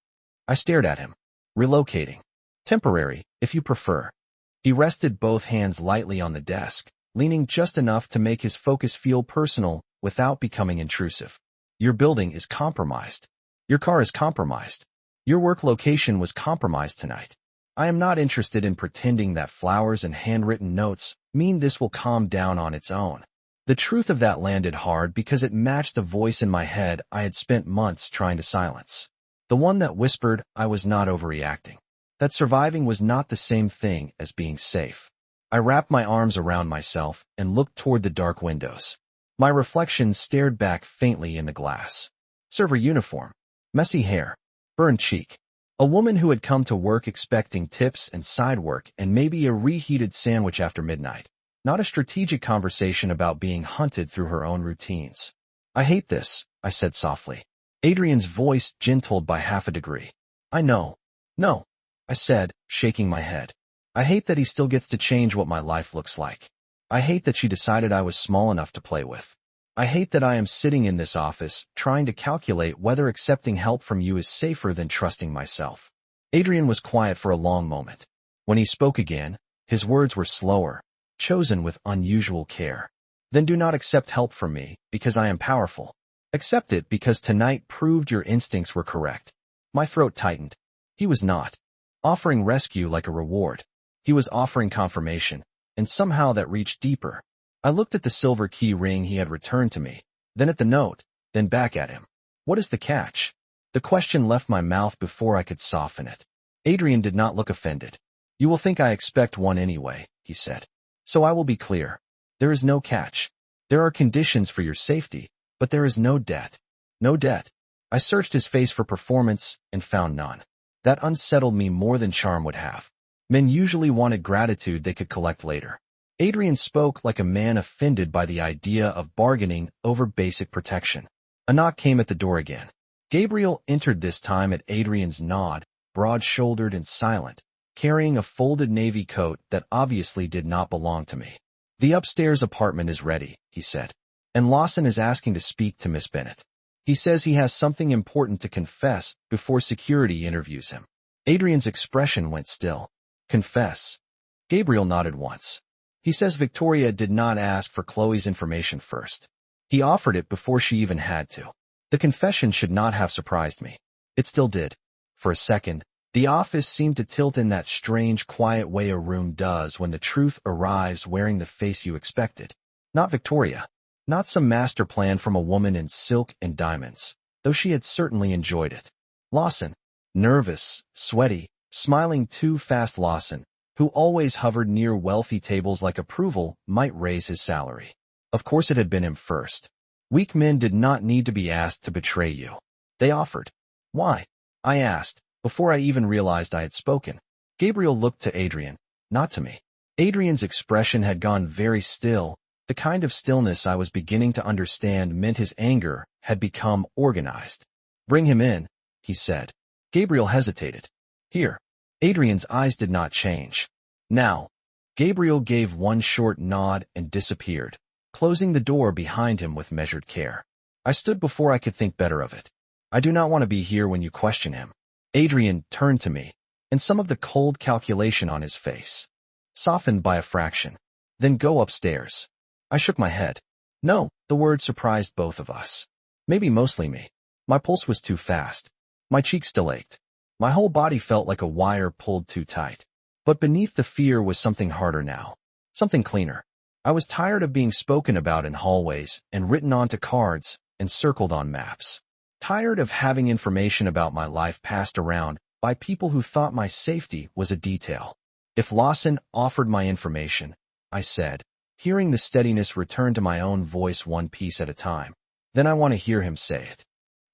I stared at him. "Relocating. Temporary, if you prefer." He rested both hands lightly on the desk, leaning just enough to make his focus feel personal without becoming intrusive. "Your building is compromised. Your car is compromised. Your work location was compromised tonight. I am not interested in pretending that flowers and handwritten notes mean this will calm down on its own." The truth of that landed hard because it matched the voice in my head I had spent months trying to silence. The one that whispered I was not overreacting, that surviving was not the same thing as being safe. I wrapped my arms around myself and looked toward the dark windows. My reflection stared back faintly in the glass. Server uniform, messy hair, burned cheek. A woman who had come to work expecting tips and side work and maybe a reheated sandwich after midnight. Not a strategic conversation about being hunted through her own routines. "I hate this," I said softly. Adrian's voice gentled by half a degree. "I know." "No," I said, shaking my head. "I hate that he still gets to change what my life looks like. I hate that she decided I was small enough to play with. I hate that I am sitting in this office trying to calculate whether accepting help from you is safer than trusting myself." Adrian was quiet for a long moment. When he spoke again, his words were slower, chosen with unusual care. "Then do not accept help from me because I am powerful. Accept it because tonight proved your instincts were correct." My throat tightened. He was not offering rescue like a reward. He was offering confirmation, and somehow that reached deeper. I looked at the silver key ring he had returned to me, then at the note, then back at him. "What is the catch?" The question left my mouth before I could soften it. Adrian did not look offended. "You will think I expect one anyway," he said. "So I will be clear. There is no catch. There are conditions for your safety, but there is no debt." "No debt." I searched his face for performance and found none. That unsettled me more than charm would have. Men usually wanted gratitude they could collect later. Adrian spoke like a man offended by the idea of bargaining over basic protection. A knock came at the door again. Gabriel entered this time at Adrian's nod, broad-shouldered and silent, carrying a folded navy coat that obviously did not belong to me. "The upstairs apartment is ready," he said, "and Lawson is asking to speak to Miss Bennett. He says he has something important to confess before security interviews him." Adrian's expression went still. "Confess?" Gabriel nodded once. "He says Victoria did not ask for Chloe's information first. He offered it before she even had to." The confession should not have surprised me. It still did. For a second, the office seemed to tilt in that strange, quiet way a room does when the truth arrives wearing the face you expected. Not Victoria. Not some master plan from a woman in silk and diamonds, though she had certainly enjoyed it. Lawson. Nervous, sweaty, smiling too fast Lawson, who always hovered near wealthy tables like approval might raise his salary. Of course it had been him first. Weak men did not need to be asked to betray you. They offered. "Why?" I asked, before I even realized I had spoken. Gabriel looked to Adrian, not to me. Adrian's expression had gone very still, the kind of stillness I was beginning to understand meant his anger had become organized. "Bring him in," he said. Gabriel hesitated. "Here." Adrian's eyes did not change. "Now." Gabriel gave one short nod and disappeared, closing the door behind him with measured care. I stood before I could think better of it. "I do not want to be here when you question him." Adrian turned to me, and some of the cold calculation on his face softened by a fraction. "Then go upstairs." I shook my head. No, the word surprised both of us. Maybe mostly me. My pulse was too fast. My cheeks still ached. My whole body felt like a wire pulled too tight. But beneath the fear was something harder now. Something cleaner. I was tired of being spoken about in hallways and written onto cards and circled on maps. Tired of having information about my life passed around by people who thought my safety was a detail. "If Lawson offered my information," I said, hearing the steadiness return to my own voice one piece at a time, "then I want to hear him say it."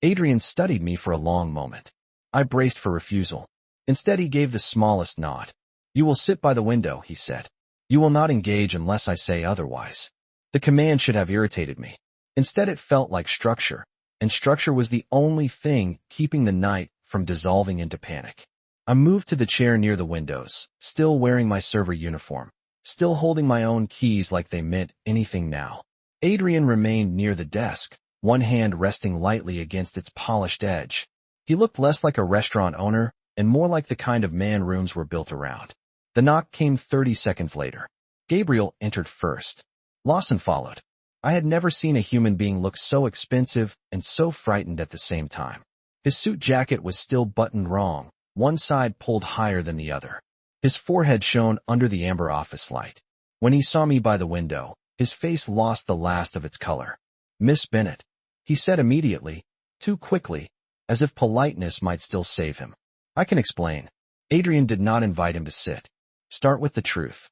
Adrian studied me for a long moment. I braced for refusal. Instead he gave the smallest nod. "You will sit by the window," he said. "You will not engage unless I say otherwise." The command should have irritated me. Instead it felt like structure, and structure was the only thing keeping the night from dissolving into panic. I moved to the chair near the windows, still wearing my server uniform, still holding my own keys like they meant anything now. Adrian remained near the desk, one hand resting lightly against its polished edge. He looked less like a restaurant owner and more like the kind of man rooms were built around. The knock came 30 seconds later. Gabriel entered first. Lawson followed. I had never seen a human being look so expensive and so frightened at the same time. His suit jacket was still buttoned wrong, one side pulled higher than the other. His forehead shone under the amber office light. When he saw me by the window, his face lost the last of its color. "Miss Bennett," he said immediately, too quickly, as if politeness might still save him. "I can explain." Adrian did not invite him to sit. "Start with the truth."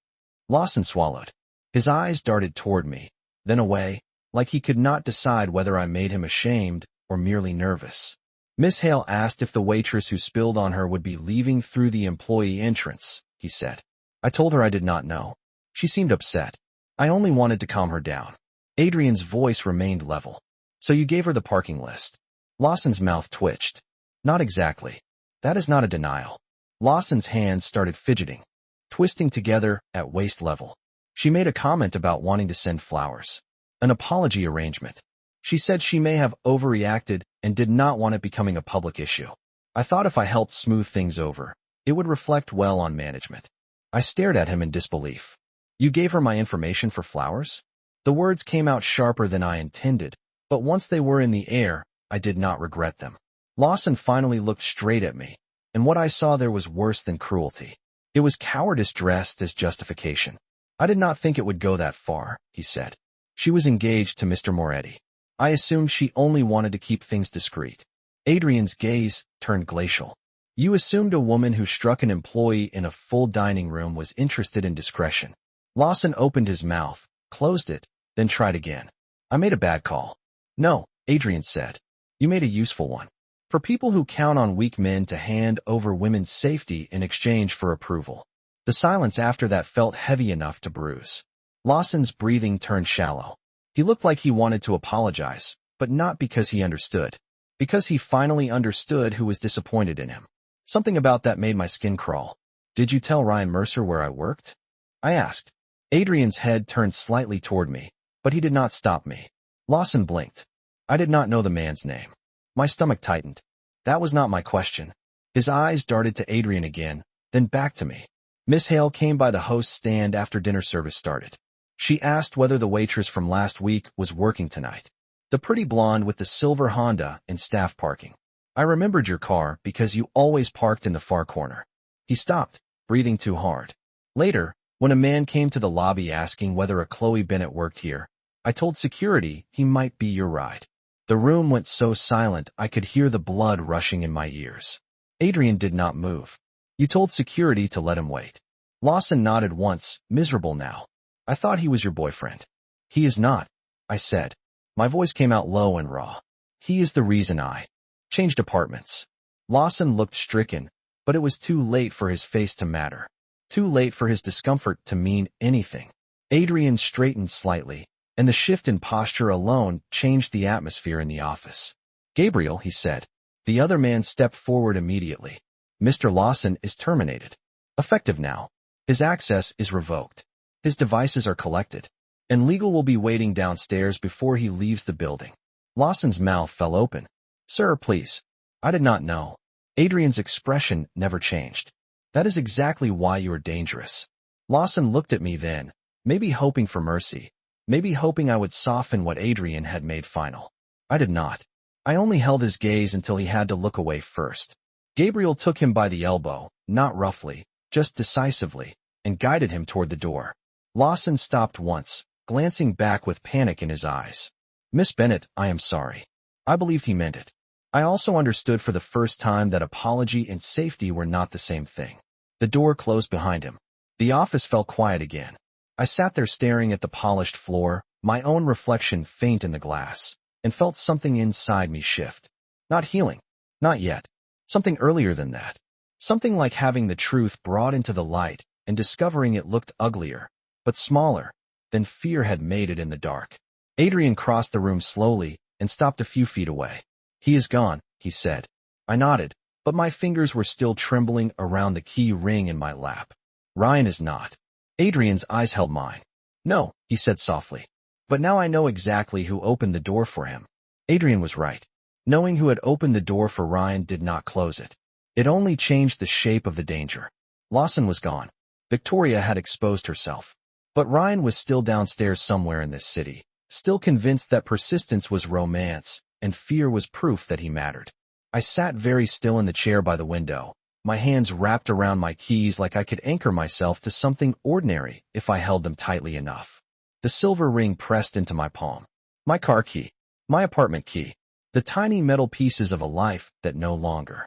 Lawson swallowed. His eyes darted toward me, then away, like he could not decide whether I made him ashamed or merely nervous. "Miss Hale asked if the waitress who spilled on her would be leaving through the employee entrance," he said. I told her I did not know. She seemed upset. I only wanted to calm her down. Adrian's voice remained level. "So you gave her the parking list?" Lawson's mouth twitched. "Not exactly. That is not a denial." Lawson's hands started fidgeting, twisting together at waist level. "She made a comment about wanting to send flowers. An apology arrangement. She said she may have overreacted and did not want it becoming a public issue. I thought if I helped smooth things over, it would reflect well on management." I stared at him in disbelief. "You gave her my information for flowers?" The words came out sharper than I intended, but once they were in the air, I did not regret them. Lawson finally looked straight at me, and what I saw there was worse than cruelty. It was cowardice dressed as justification. "I did not think it would go that far," he said. "She was engaged to Mr. Moretti. I assumed she only wanted to keep things discreet." Adrian's gaze turned glacial. "You assumed a woman who struck an employee in a full dining room was interested in discretion." Lawson opened his mouth, closed it, then tried again. "I made a bad call." "No," Adrian said. "You made a useful one. For people who count on weak men to hand over women's safety in exchange for approval." The silence after that felt heavy enough to bruise. Lawson's breathing turned shallow. He looked like he wanted to apologize, but not because he understood. Because he finally understood who was disappointed in him. Something about that made my skin crawl. "Did you tell Ryan Mercer where I worked?" I asked. Adrian's head turned slightly toward me, but he did not stop me. Lawson blinked. I did not know the man's name. My stomach tightened. That was not my question. His eyes darted to Adrian again, then back to me. Miss Hale came by the host's stand after dinner service started. She asked whether the waitress from last week was working tonight. The pretty blonde with the silver Honda in staff parking. I remembered your car because you always parked in the far corner. He stopped, breathing too hard. Later, when a man came to the lobby asking whether a Chloe Bennett worked here, I told security he might be your ride. The room went so silent I could hear the blood rushing in my ears. Adrian did not move. You told security to let him wait. Lawson nodded once, miserable now. I thought he was your boyfriend. He is not, I said. My voice came out low and raw. He is the reason I changed apartments. Lawson looked stricken, but it was too late for his face to matter. Too late for his discomfort to mean anything. Adrian straightened slightly, and the shift in posture alone changed the atmosphere in the office. "Gabriel," he said. The other man stepped forward immediately. "Mr. Lawson is terminated. Effective now. His access is revoked. His devices are collected, and legal will be waiting downstairs before he leaves the building." Lawson's mouth fell open. "Sir, please." I did not know. Adrian's expression never changed. "That is exactly why you are dangerous." Lawson looked at me then, maybe hoping for mercy, maybe hoping I would soften what Adrian had made final. I did not. I only held his gaze until he had to look away first. Gabriel took him by the elbow, not roughly, just decisively, and guided him toward the door. Lawson stopped once, glancing back with panic in his eyes. "Miss Bennett, I am sorry." I believed he meant it. I also understood for the first time that apology and safety were not the same thing. The door closed behind him. The office fell quiet again. I sat there staring at the polished floor, my own reflection faint in the glass, and felt something inside me shift. Not healing. Not yet. Something earlier than that. Something like having the truth brought into the light and discovering it looked uglier, but smaller, than fear had made it in the dark. Adrian crossed the room slowly and stopped a few feet away. "He is gone," he said. I nodded, but my fingers were still trembling around the key ring in my lap. "Ryan is not." Adrian's eyes held mine. "No," he said softly. "But now I know exactly who opened the door for him." Adrian was right. Knowing who had opened the door for Ryan did not close it. It only changed the shape of the danger. Lawson was gone. Victoria had exposed herself. But Ryan was still downstairs somewhere in this city, still convinced that persistence was romance, and fear was proof that he mattered. I sat very still in the chair by the window, my hands wrapped around my keys like I could anchor myself to something ordinary if I held them tightly enough. The silver ring pressed into my palm. My car key. My apartment key. The tiny metal pieces of a life that no longer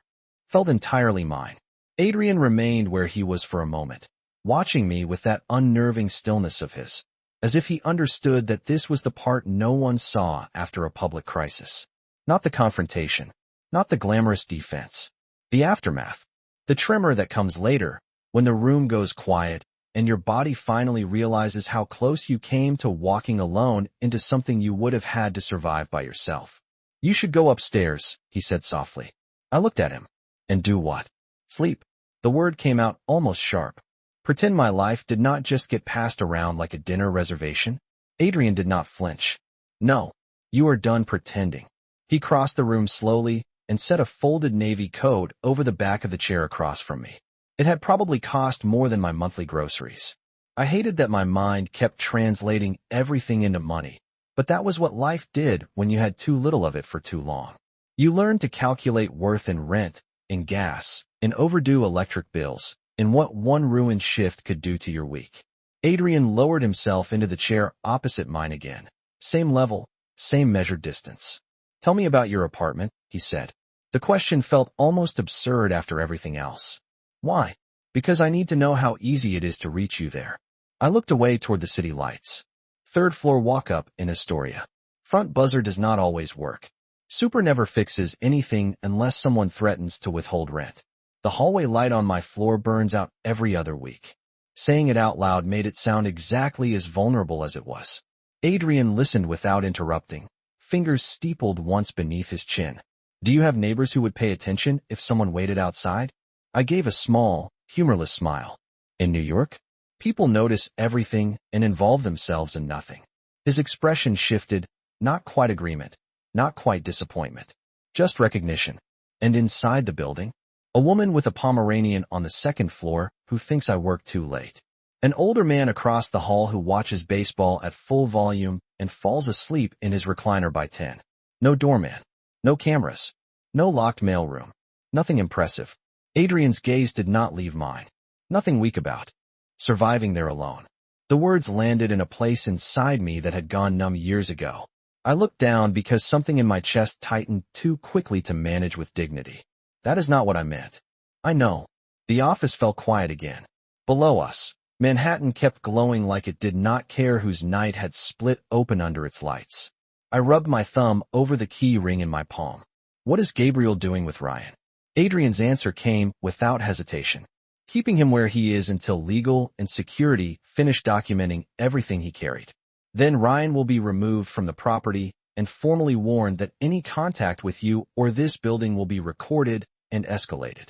felt entirely mine. Adrian remained where he was for a moment, watching me with that unnerving stillness of his, as if he understood that this was the part no one saw after a public crisis. Not the confrontation, not the glamorous defense. The aftermath. The tremor that comes later, when the room goes quiet, and your body finally realizes how close you came to walking alone into something you would have had to survive by yourself. "You should go upstairs," he said softly. I looked at him. "And do what?" "Sleep." The word came out almost sharp. Pretend my life did not just get passed around like a dinner reservation. Adrian did not flinch. "No, you are done pretending." He crossed the room slowly and set a folded navy coat over the back of the chair across from me. It had probably cost more than my monthly groceries. I hated that my mind kept translating everything into money, but that was what life did when you had too little of it for too long. You learned to calculate worth in rent, in gas, in overdue electric bills, in what one ruined shift could do to your week. Adrian lowered himself into the chair opposite mine again. Same level, same measured distance. "Tell me about your apartment," he said. The question felt almost absurd after everything else. "Why?" "Because I need to know how easy it is to reach you there." I looked away toward the city lights. Third floor walk-up in Astoria. Front buzzer does not always work. Super never fixes anything unless someone threatens to withhold rent. The hallway light on my floor burns out every other week. Saying it out loud made it sound exactly as vulnerable as it was. Adrian listened without interrupting, fingers steepled once beneath his chin. Do you have neighbors who would pay attention if someone waited outside? I gave a small, humorless smile. In New York, people notice everything and involve themselves in nothing. His expression shifted, not quite agreement, not quite disappointment, just recognition. And inside the building, a woman with a Pomeranian on the second floor who thinks I work too late. An older man across the hall who watches baseball at full volume and falls asleep in his recliner by 10. No doorman. No cameras. No locked mailroom. Nothing impressive. Adrian's gaze did not leave mine. Nothing weak about. Surviving there alone. The words landed in a place inside me that had gone numb years ago. I looked down because something in my chest tightened too quickly to manage with dignity. That is not what I meant. I know. The office fell quiet again. Below us, Manhattan kept glowing like it did not care whose night had split open under its lights. I rubbed my thumb over the key ring in my palm. What is Gabriel doing with Ryan? Adrian's answer came without hesitation. Keeping him where he is until legal and security finish documenting everything he carried. Then Ryan will be removed from the property and formally warned that any contact with you or this building will be recorded and escalated.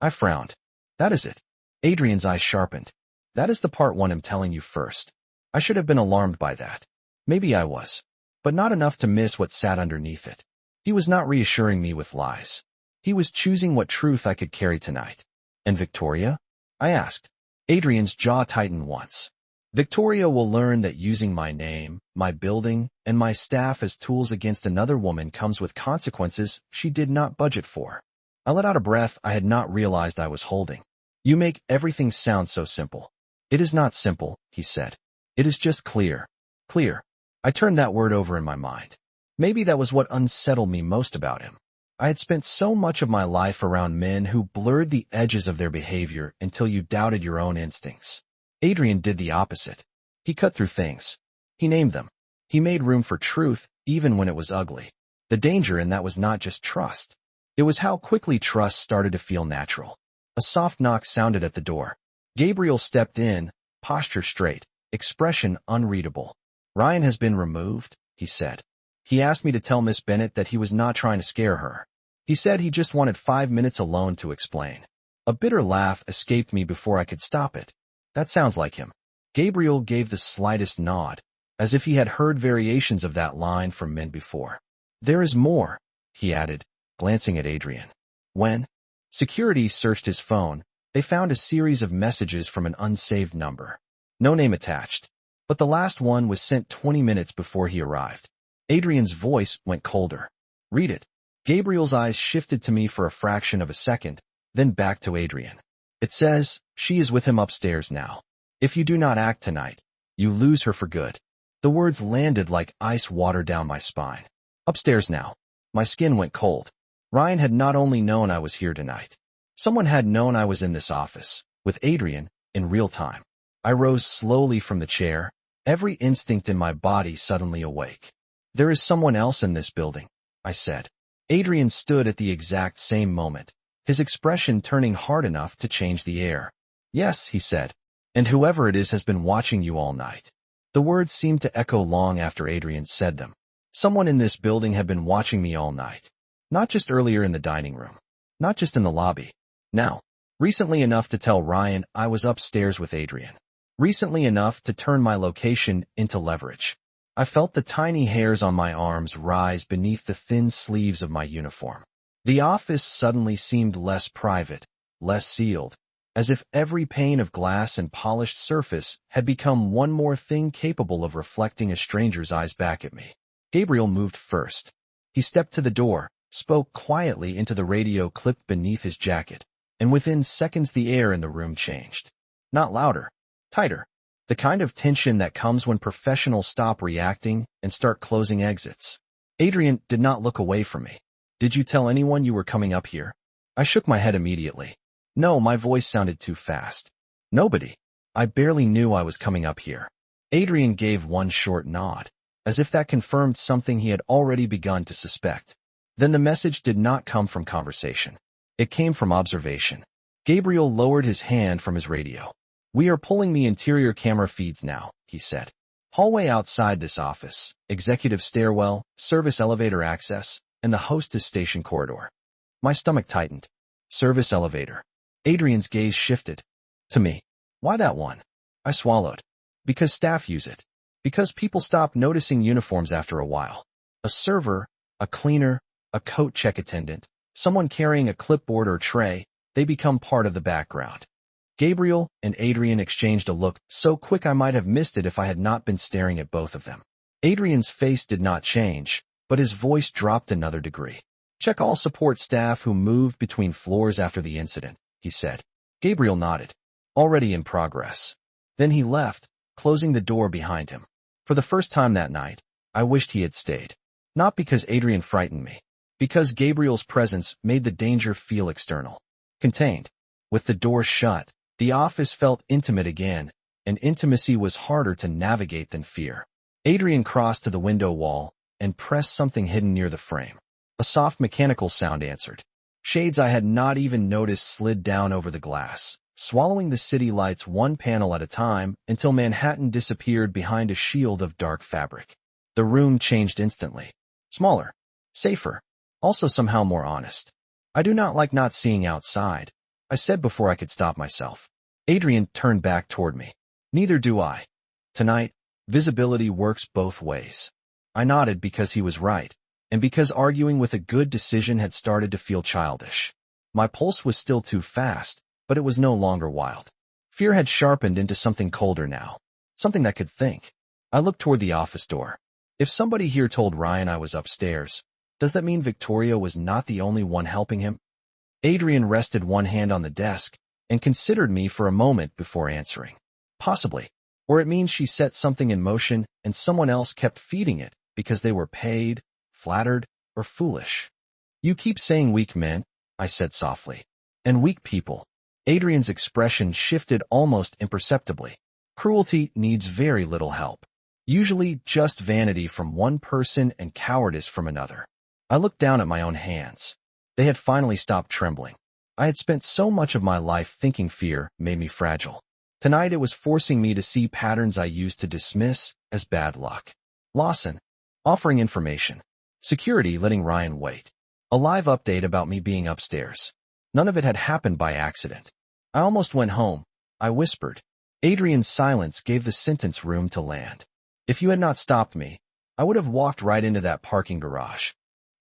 I frowned. That is it. Adrian's eyes sharpened. That is the part one I'm telling you first. I should have been alarmed by that. Maybe I was, but not enough to miss what sat underneath it. He was not reassuring me with lies. He was choosing what truth I could carry tonight. And Victoria? I asked. Adrian's jaw tightened once. Victoria will learn that using my name, my building, and my staff as tools against another woman comes with consequences she did not budget for. I let out a breath I had not realized I was holding. You make everything sound so simple. It is not simple, he said. It is just clear. Clear. I turned that word over in my mind. Maybe that was what unsettled me most about him. I had spent so much of my life around men who blurred the edges of their behavior until you doubted your own instincts. Adrian did the opposite. He cut through things. He named them. He made room for truth, even when it was ugly. The danger in that was not just trust. It was how quickly trust started to feel natural. A soft knock sounded at the door. Gabriel stepped in, posture straight, expression unreadable. Ryan has been removed, he said. He asked me to tell Miss Bennett that he was not trying to scare her. He said he just wanted 5 minutes alone to explain. A bitter laugh escaped me before I could stop it. That sounds like him. Gabriel gave the slightest nod, as if he had heard variations of that line from men before. There is more, he added, glancing at Adrian. When security searched his phone, they found a series of messages from an unsaved number. No name attached, but the last one was sent 20 minutes before he arrived. Adrian's voice went colder. Read it. Gabriel's eyes shifted to me for a fraction of a second, then back to Adrian. It says, she is with him upstairs now. If you do not act tonight, you lose her for good. The words landed like ice water down my spine. Upstairs now. My skin went cold. Ryan had not only known I was here tonight. Someone had known I was in this office, with Adrian, in real time. I rose slowly from the chair, every instinct in my body suddenly awake. There is someone else in this building, I said. Adrian stood at the exact same moment, his expression turning hard enough to change the air. Yes, he said, and whoever it is has been watching you all night. The words seemed to echo long after Adrian said them. Someone in this building had been watching me all night. Not just earlier in the dining room. Not just in the lobby. Now, recently enough to tell Ryan I was upstairs with Adrian. Recently enough to turn my location into leverage. I felt the tiny hairs on my arms rise beneath the thin sleeves of my uniform. The office suddenly seemed less private, less sealed, as if every pane of glass and polished surface had become one more thing capable of reflecting a stranger's eyes back at me. Gabriel moved first. He stepped to the door, spoke quietly into the radio clipped beneath his jacket, and within seconds the air in the room changed. Not louder, tighter. The kind of tension that comes when professionals stop reacting and start closing exits. Adrian did not look away from me. Did you tell anyone you were coming up here? I shook my head immediately. No, my voice sounded too fast. Nobody. I barely knew I was coming up here. Adrian gave one short nod, as if that confirmed something he had already begun to suspect. Then the message did not come from conversation. It came from observation. Gabriel lowered his hand from his radio. We are pulling the interior camera feeds now, he said. Hallway outside this office, executive stairwell, service elevator access, and the hostess station corridor. My stomach tightened. Service elevator. Adrian's gaze shifted. To me. Why that one? I swallowed. Because staff use it. Because people stop noticing uniforms after a while. A server, a cleaner, a coat check attendant, someone carrying a clipboard or tray, they become part of the background. Gabriel and Adrian exchanged a look so quick I might have missed it if I had not been staring at both of them. Adrian's face did not change, but his voice dropped another degree. Check all support staff who moved between floors after the incident, he said. Gabriel nodded. Already in progress. Then he left, closing the door behind him. For the first time that night, I wished he had stayed. Not because Adrian frightened me. Because Gabriel's presence made the danger feel external. Contained. With the door shut, the office felt intimate again, and intimacy was harder to navigate than fear. Adrian crossed to the window wall and pressed something hidden near the frame. A soft mechanical sound answered. Shades I had not even noticed slid down over the glass, swallowing the city lights one panel at a time until Manhattan disappeared behind a shield of dark fabric. The room changed instantly. Smaller. Safer. Also somehow more honest. I do not like not seeing outside, I said before I could stop myself. Adrian turned back toward me. Neither do I. Tonight, visibility works both ways. I nodded because he was right, and because arguing with a good decision had started to feel childish. My pulse was still too fast, but it was no longer wild. Fear had sharpened into something colder now. Something that could think. I looked toward the office door. If somebody here told Ryan I was upstairs, does that mean Victoria was not the only one helping him? Adrian rested one hand on the desk and considered me for a moment before answering. Possibly. Or it means she set something in motion and someone else kept feeding it because they were paid, flattered, or foolish. You keep saying weak men, I said softly. And weak people. Adrian's expression shifted almost imperceptibly. Cruelty needs very little help. Usually just vanity from one person and cowardice from another. I looked down at my own hands. They had finally stopped trembling. I had spent so much of my life thinking fear made me fragile. Tonight it was forcing me to see patterns I used to dismiss as bad luck. Lawson, offering information. Security letting Ryan wait. A live update about me being upstairs. None of it had happened by accident. I almost went home, I whispered. Adrian's silence gave the sentence room to land. If you had not stopped me, I would have walked right into that parking garage.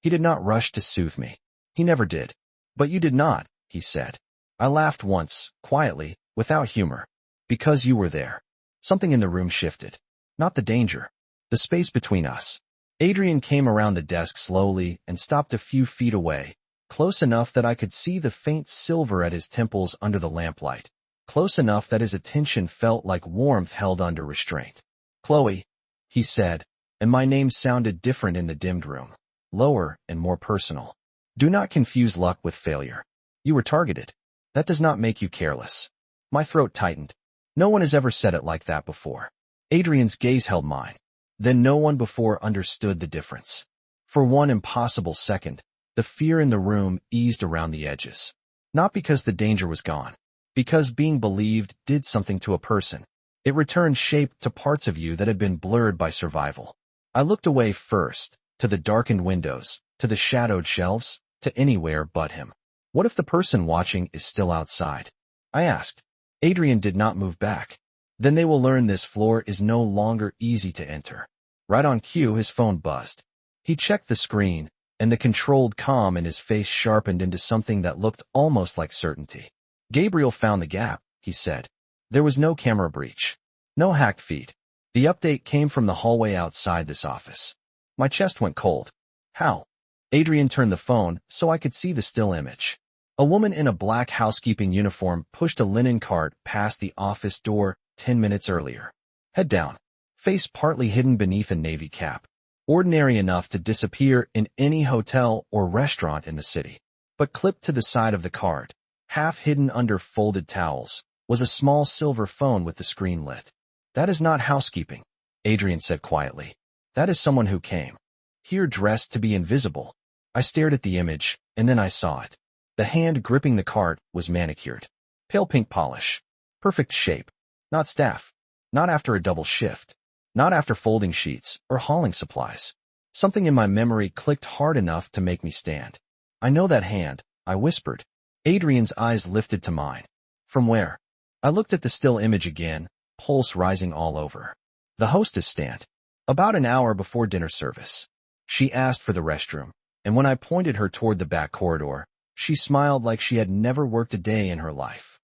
He did not rush to soothe me. He never did. But you did not, he said. I laughed once, quietly, without humor. Because you were there. Something in the room shifted. Not the danger. The space between us. Adrian came around the desk slowly and stopped a few feet away, close enough that I could see the faint silver at his temples under the lamplight. Close enough that his attention felt like warmth held under restraint. Chloe, he said, and my name sounded different in the dimmed room. Lower and more personal. Do not confuse luck with failure. You were targeted. That does not make you careless. My throat tightened. No one has ever said it like that before. Adrian's gaze held mine. Then no one before understood the difference. For one impossible second, the fear in the room eased around the edges. Not because the danger was gone. Because being believed did something to a person. It returned shape to parts of you that had been blurred by survival. I looked away first, to the darkened windows, to the shadowed shelves, to anywhere but him. What if the person watching is still outside? I asked. Adrian did not move back. Then they will learn this floor is no longer easy to enter. Right on cue, his phone buzzed. He checked the screen, and the controlled calm in his face sharpened into something that looked almost like certainty. Gabriel found the gap, he said. There was no camera breach. No hacked feed. The update came from the hallway outside this office. My chest went cold. How? Adrian turned the phone so I could see the still image. A woman in a black housekeeping uniform pushed a linen cart past the office door 10 minutes earlier. Head down. Face partly hidden beneath a navy cap. Ordinary enough to disappear in any hotel or restaurant in the city. But clipped to the side of the cart, half hidden under folded towels, was a small silver phone with the screen lit. That is not housekeeping, Adrian said quietly. That is someone who came here dressed to be invisible. I stared at the image, and then I saw it. The hand gripping the cart was manicured. Pale pink polish. Perfect shape. Not staff. Not after a double shift. Not after folding sheets or hauling supplies. Something in my memory clicked hard enough to make me stand. I know that hand, I whispered. Adrian's eyes lifted to mine. From where? I looked at the still image again, pulse rising all over. The hostess stand. About an hour before dinner service. She asked for the restroom, and when I pointed her toward the back corridor, she smiled like she had never worked a day in her life.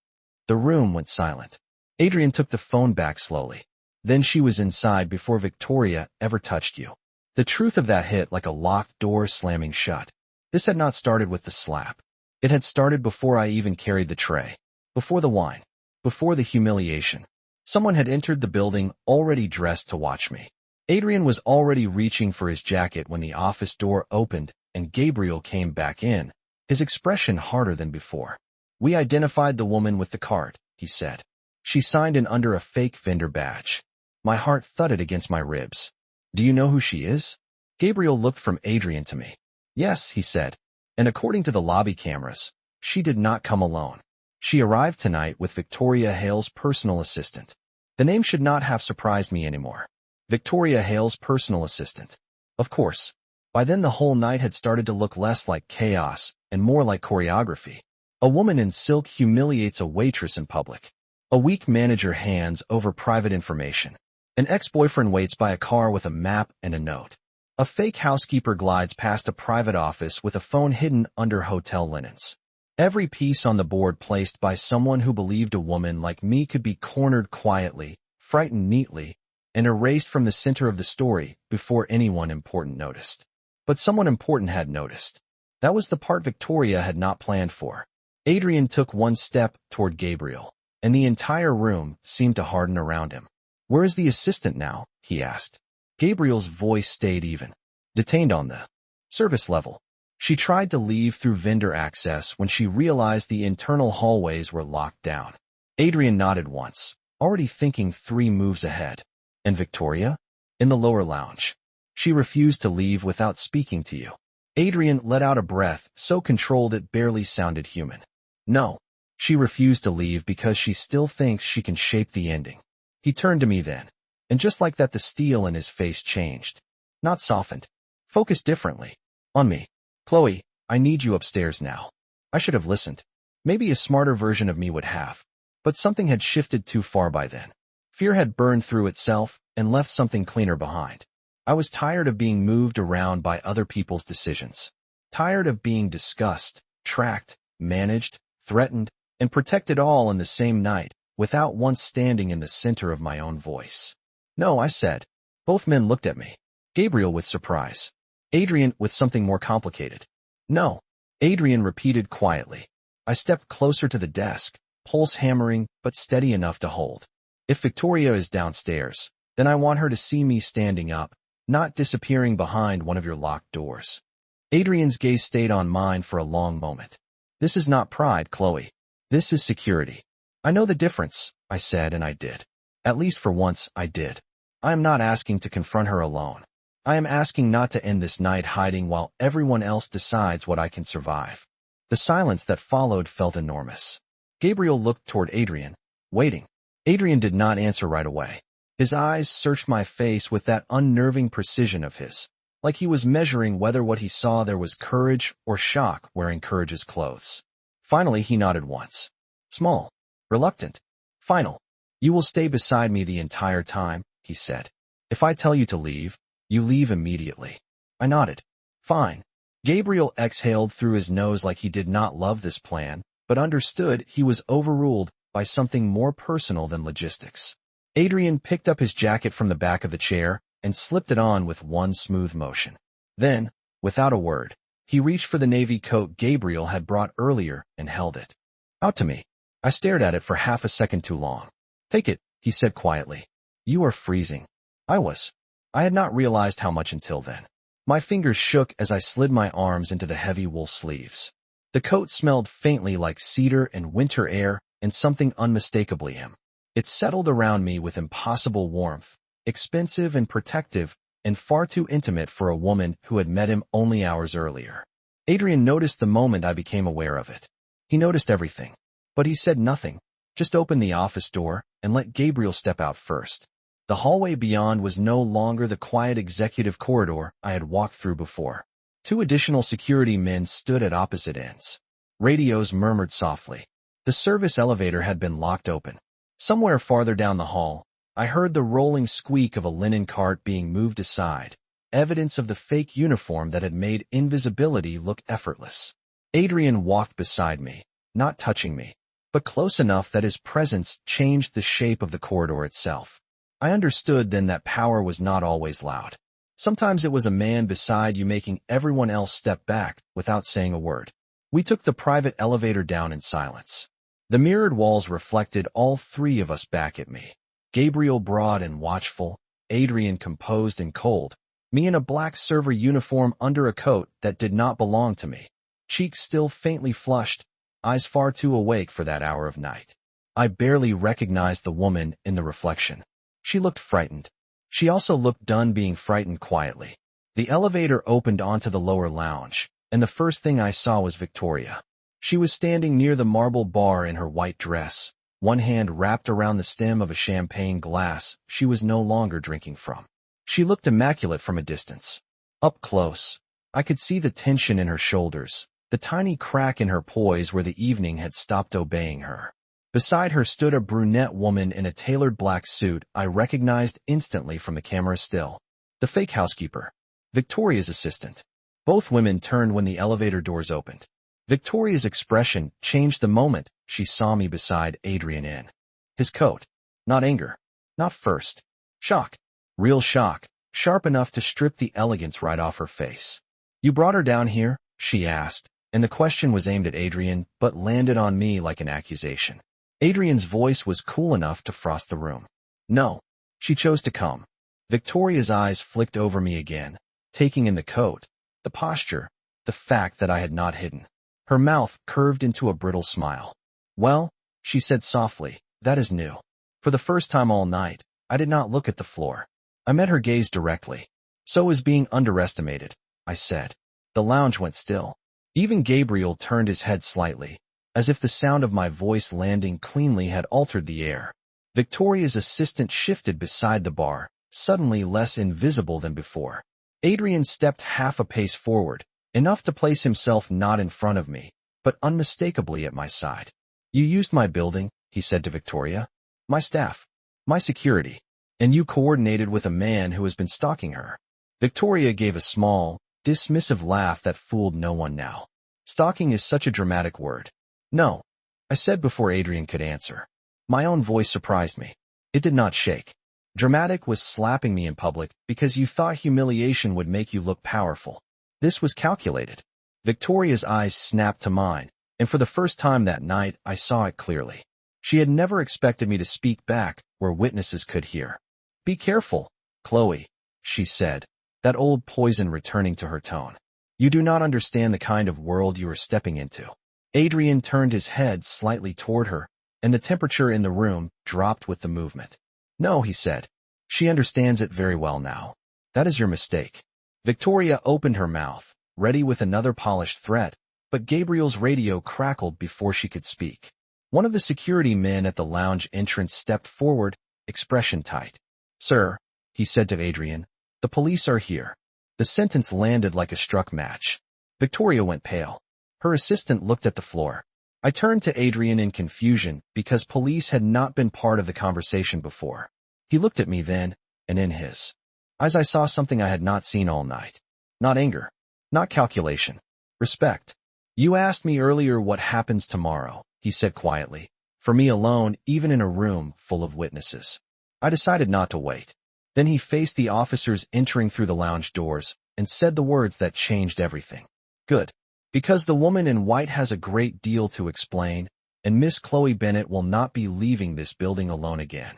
The room went silent. Adrian took the phone back slowly. Then she was inside before Victoria ever touched you. The truth of that hit like a locked door slamming shut. This had not started with the slap. It had started before I even carried the tray. Before the wine. Before the humiliation. Someone had entered the building already dressed to watch me. Adrian was already reaching for his jacket when the office door opened and Gabriel came back in, his expression harder than before. We identified the woman with the card, he said. She signed in under a fake vendor badge. My heart thudded against my ribs. Do you know who she is? Gabriel looked from Adrian to me. Yes, he said. And according to the lobby cameras, she did not come alone. She arrived tonight with Victoria Hale's personal assistant. The name should not have surprised me anymore. Victoria Hale's personal assistant. Of course. By then the whole night had started to look less like chaos and more like choreography. A woman in silk humiliates a waitress in public. A weak manager hands over private information. An ex-boyfriend waits by a car with a map and a note. A fake housekeeper glides past a private office with a phone hidden under hotel linens. Every piece on the board placed by someone who believed a woman like me could be cornered quietly, frightened neatly, and erased from the center of the story before anyone important noticed. But someone important had noticed. That was the part Victoria had not planned for. Adrian took one step toward Gabriel, and the entire room seemed to harden around him. Where is the assistant now? He asked. Gabriel's voice stayed even. Detained on the service level. She tried to leave through vendor access when she realized the internal hallways were locked down. Adrian nodded once, already thinking 3 moves ahead. And Victoria? In the lower lounge. She refused to leave without speaking to you. Adrian let out a breath so controlled it barely sounded human. No. She refused to leave because she still thinks she can shape the ending. He turned to me then. And just like that the steel in his face changed. Not softened. Focused differently. On me. Chloe, I need you upstairs now. I should have listened. Maybe a smarter version of me would have. But something had shifted too far by then. Fear had burned through itself and left something cleaner behind. I was tired of being moved around by other people's decisions. Tired of being discussed, tracked, managed, threatened, and protected all in the same night, without once standing in the center of my own voice. No, I said. Both men looked at me. Gabriel with surprise. Adrian with something more complicated. No. Adrian repeated quietly. I stepped closer to the desk, pulse hammering but steady enough to hold. If Victoria is downstairs, then I want her to see me standing up, not disappearing behind one of your locked doors. Adrian's gaze stayed on mine for a long moment. This is not pride, Chloe. This is security. I know the difference, I said, and I did. At least for once, I did. I am not asking to confront her alone. I am asking not to end this night hiding while everyone else decides what I can survive. The silence that followed felt enormous. Gabriel looked toward Adrian, waiting. Adrian did not answer right away. His eyes searched my face with that unnerving precision of his, like he was measuring whether what he saw there was courage or shock wearing courage's clothes. Finally, he nodded once. Small. Reluctant. Final. You will stay beside me the entire time, he said. If I tell you to leave, you leave immediately. I nodded. Fine. Gabriel exhaled through his nose like he did not love this plan, but understood he was overruled by something more personal than logistics. Adrian picked up his jacket from the back of the chair and slipped it on with one smooth motion. Then, without a word, he reached for the navy coat Gabriel had brought earlier and held it out to me. I stared at it for half a second too long. Take it, he said quietly. You are freezing. I was. I had not realized how much until then. My fingers shook as I slid my arms into the heavy wool sleeves. The coat smelled faintly like cedar and winter air and something unmistakably him. It settled around me with impossible warmth, expensive and protective, and far too intimate for a woman who had met him only hours earlier. Adrian noticed the moment I became aware of it. He noticed everything. But he said nothing. Just open the office door and let Gabriel step out first. The hallway beyond was no longer the quiet executive corridor I had walked through before. 2 additional security men stood at opposite ends. Radios murmured softly. The service elevator had been locked open. Somewhere farther down the hall, I heard the rolling squeak of a linen cart being moved aside, evidence of the fake uniform that had made invisibility look effortless. Adrian walked beside me, not touching me, but close enough that his presence changed the shape of the corridor itself. I understood then that power was not always loud. Sometimes it was a man beside you making everyone else step back without saying a word. We took the private elevator down in silence. The mirrored walls reflected all 3 of us back at me. Gabriel broad and watchful, Adrian composed and cold, me in a black server uniform under a coat that did not belong to me. Cheeks still faintly flushed, eyes far too awake for that hour of night. I barely recognized the woman in the reflection. She looked frightened. She also looked done being frightened quietly. The elevator opened onto the lower lounge, and the first thing I saw was Victoria. She was standing near the marble bar in her white dress, one hand wrapped around the stem of a champagne glass she was no longer drinking from. She looked immaculate from a distance. Up close, I could see the tension in her shoulders, the tiny crack in her poise where the evening had stopped obeying her. Beside her stood a brunette woman in a tailored black suit I recognized instantly from the camera still. The fake housekeeper. Victoria's assistant. Both women turned when the elevator doors opened. Victoria's expression changed the moment she saw me beside Adrian in his coat. Not anger. Not first. Shock. Real shock. Sharp enough to strip the elegance right off her face. You brought her down here? She asked, and the question was aimed at Adrian but landed on me like an accusation. Adrian's voice was cool enough to frost the room. No. She chose to come. Victoria's eyes flicked over me again, taking in the coat, the posture, the fact that I had not hidden. Her mouth curved into a brittle smile. Well, she said softly, that is new. For the first time all night, I did not look at the floor. I met her gaze directly. So is being underestimated, I said. The lounge went still. Even Gabriel turned his head slightly, as if the sound of my voice landing cleanly had altered the air. Victoria's assistant shifted beside the bar, suddenly less invisible than before. Adrian stepped half a pace forward, enough to place himself not in front of me, but unmistakably at my side. You used my building, he said to Victoria. My staff. My security. And you coordinated with a man who has been stalking her. Victoria gave a small, dismissive laugh that fooled no one now. Stalking is such a dramatic word. No, I said before Adrian could answer. My own voice surprised me. It did not shake. Dramatic was slapping me in public because you thought humiliation would make you look powerful. This was calculated. Victoria's eyes snapped to mine, and for the first time that night I saw it clearly. She had never expected me to speak back where witnesses could hear. Be careful, Chloe, she said, that old poison returning to her tone. You do not understand the kind of world you are stepping into. Adrian turned his head slightly toward her, and the temperature in the room dropped with the movement. No, he said. She understands it very well now. That is your mistake. Victoria opened her mouth, ready with another polished threat, but Gabriel's radio crackled before she could speak. One of the security men at the lounge entrance stepped forward, expression tight. Sir, he said to Adrian, the police are here. The sentence landed like a struck match. Victoria went pale. Her assistant looked at the floor. I turned to Adrian in confusion because police had not been part of the conversation before. He looked at me then, and in his eyes I saw something I had not seen all night. Not anger. Not calculation. Respect. You asked me earlier what happens tomorrow, he said quietly. For me alone, even in a room full of witnesses. I decided not to wait. Then he faced the officers entering through the lounge doors and said the words that changed everything. Good. Because the woman in white has a great deal to explain, and Miss Chloe Bennett will not be leaving this building alone again.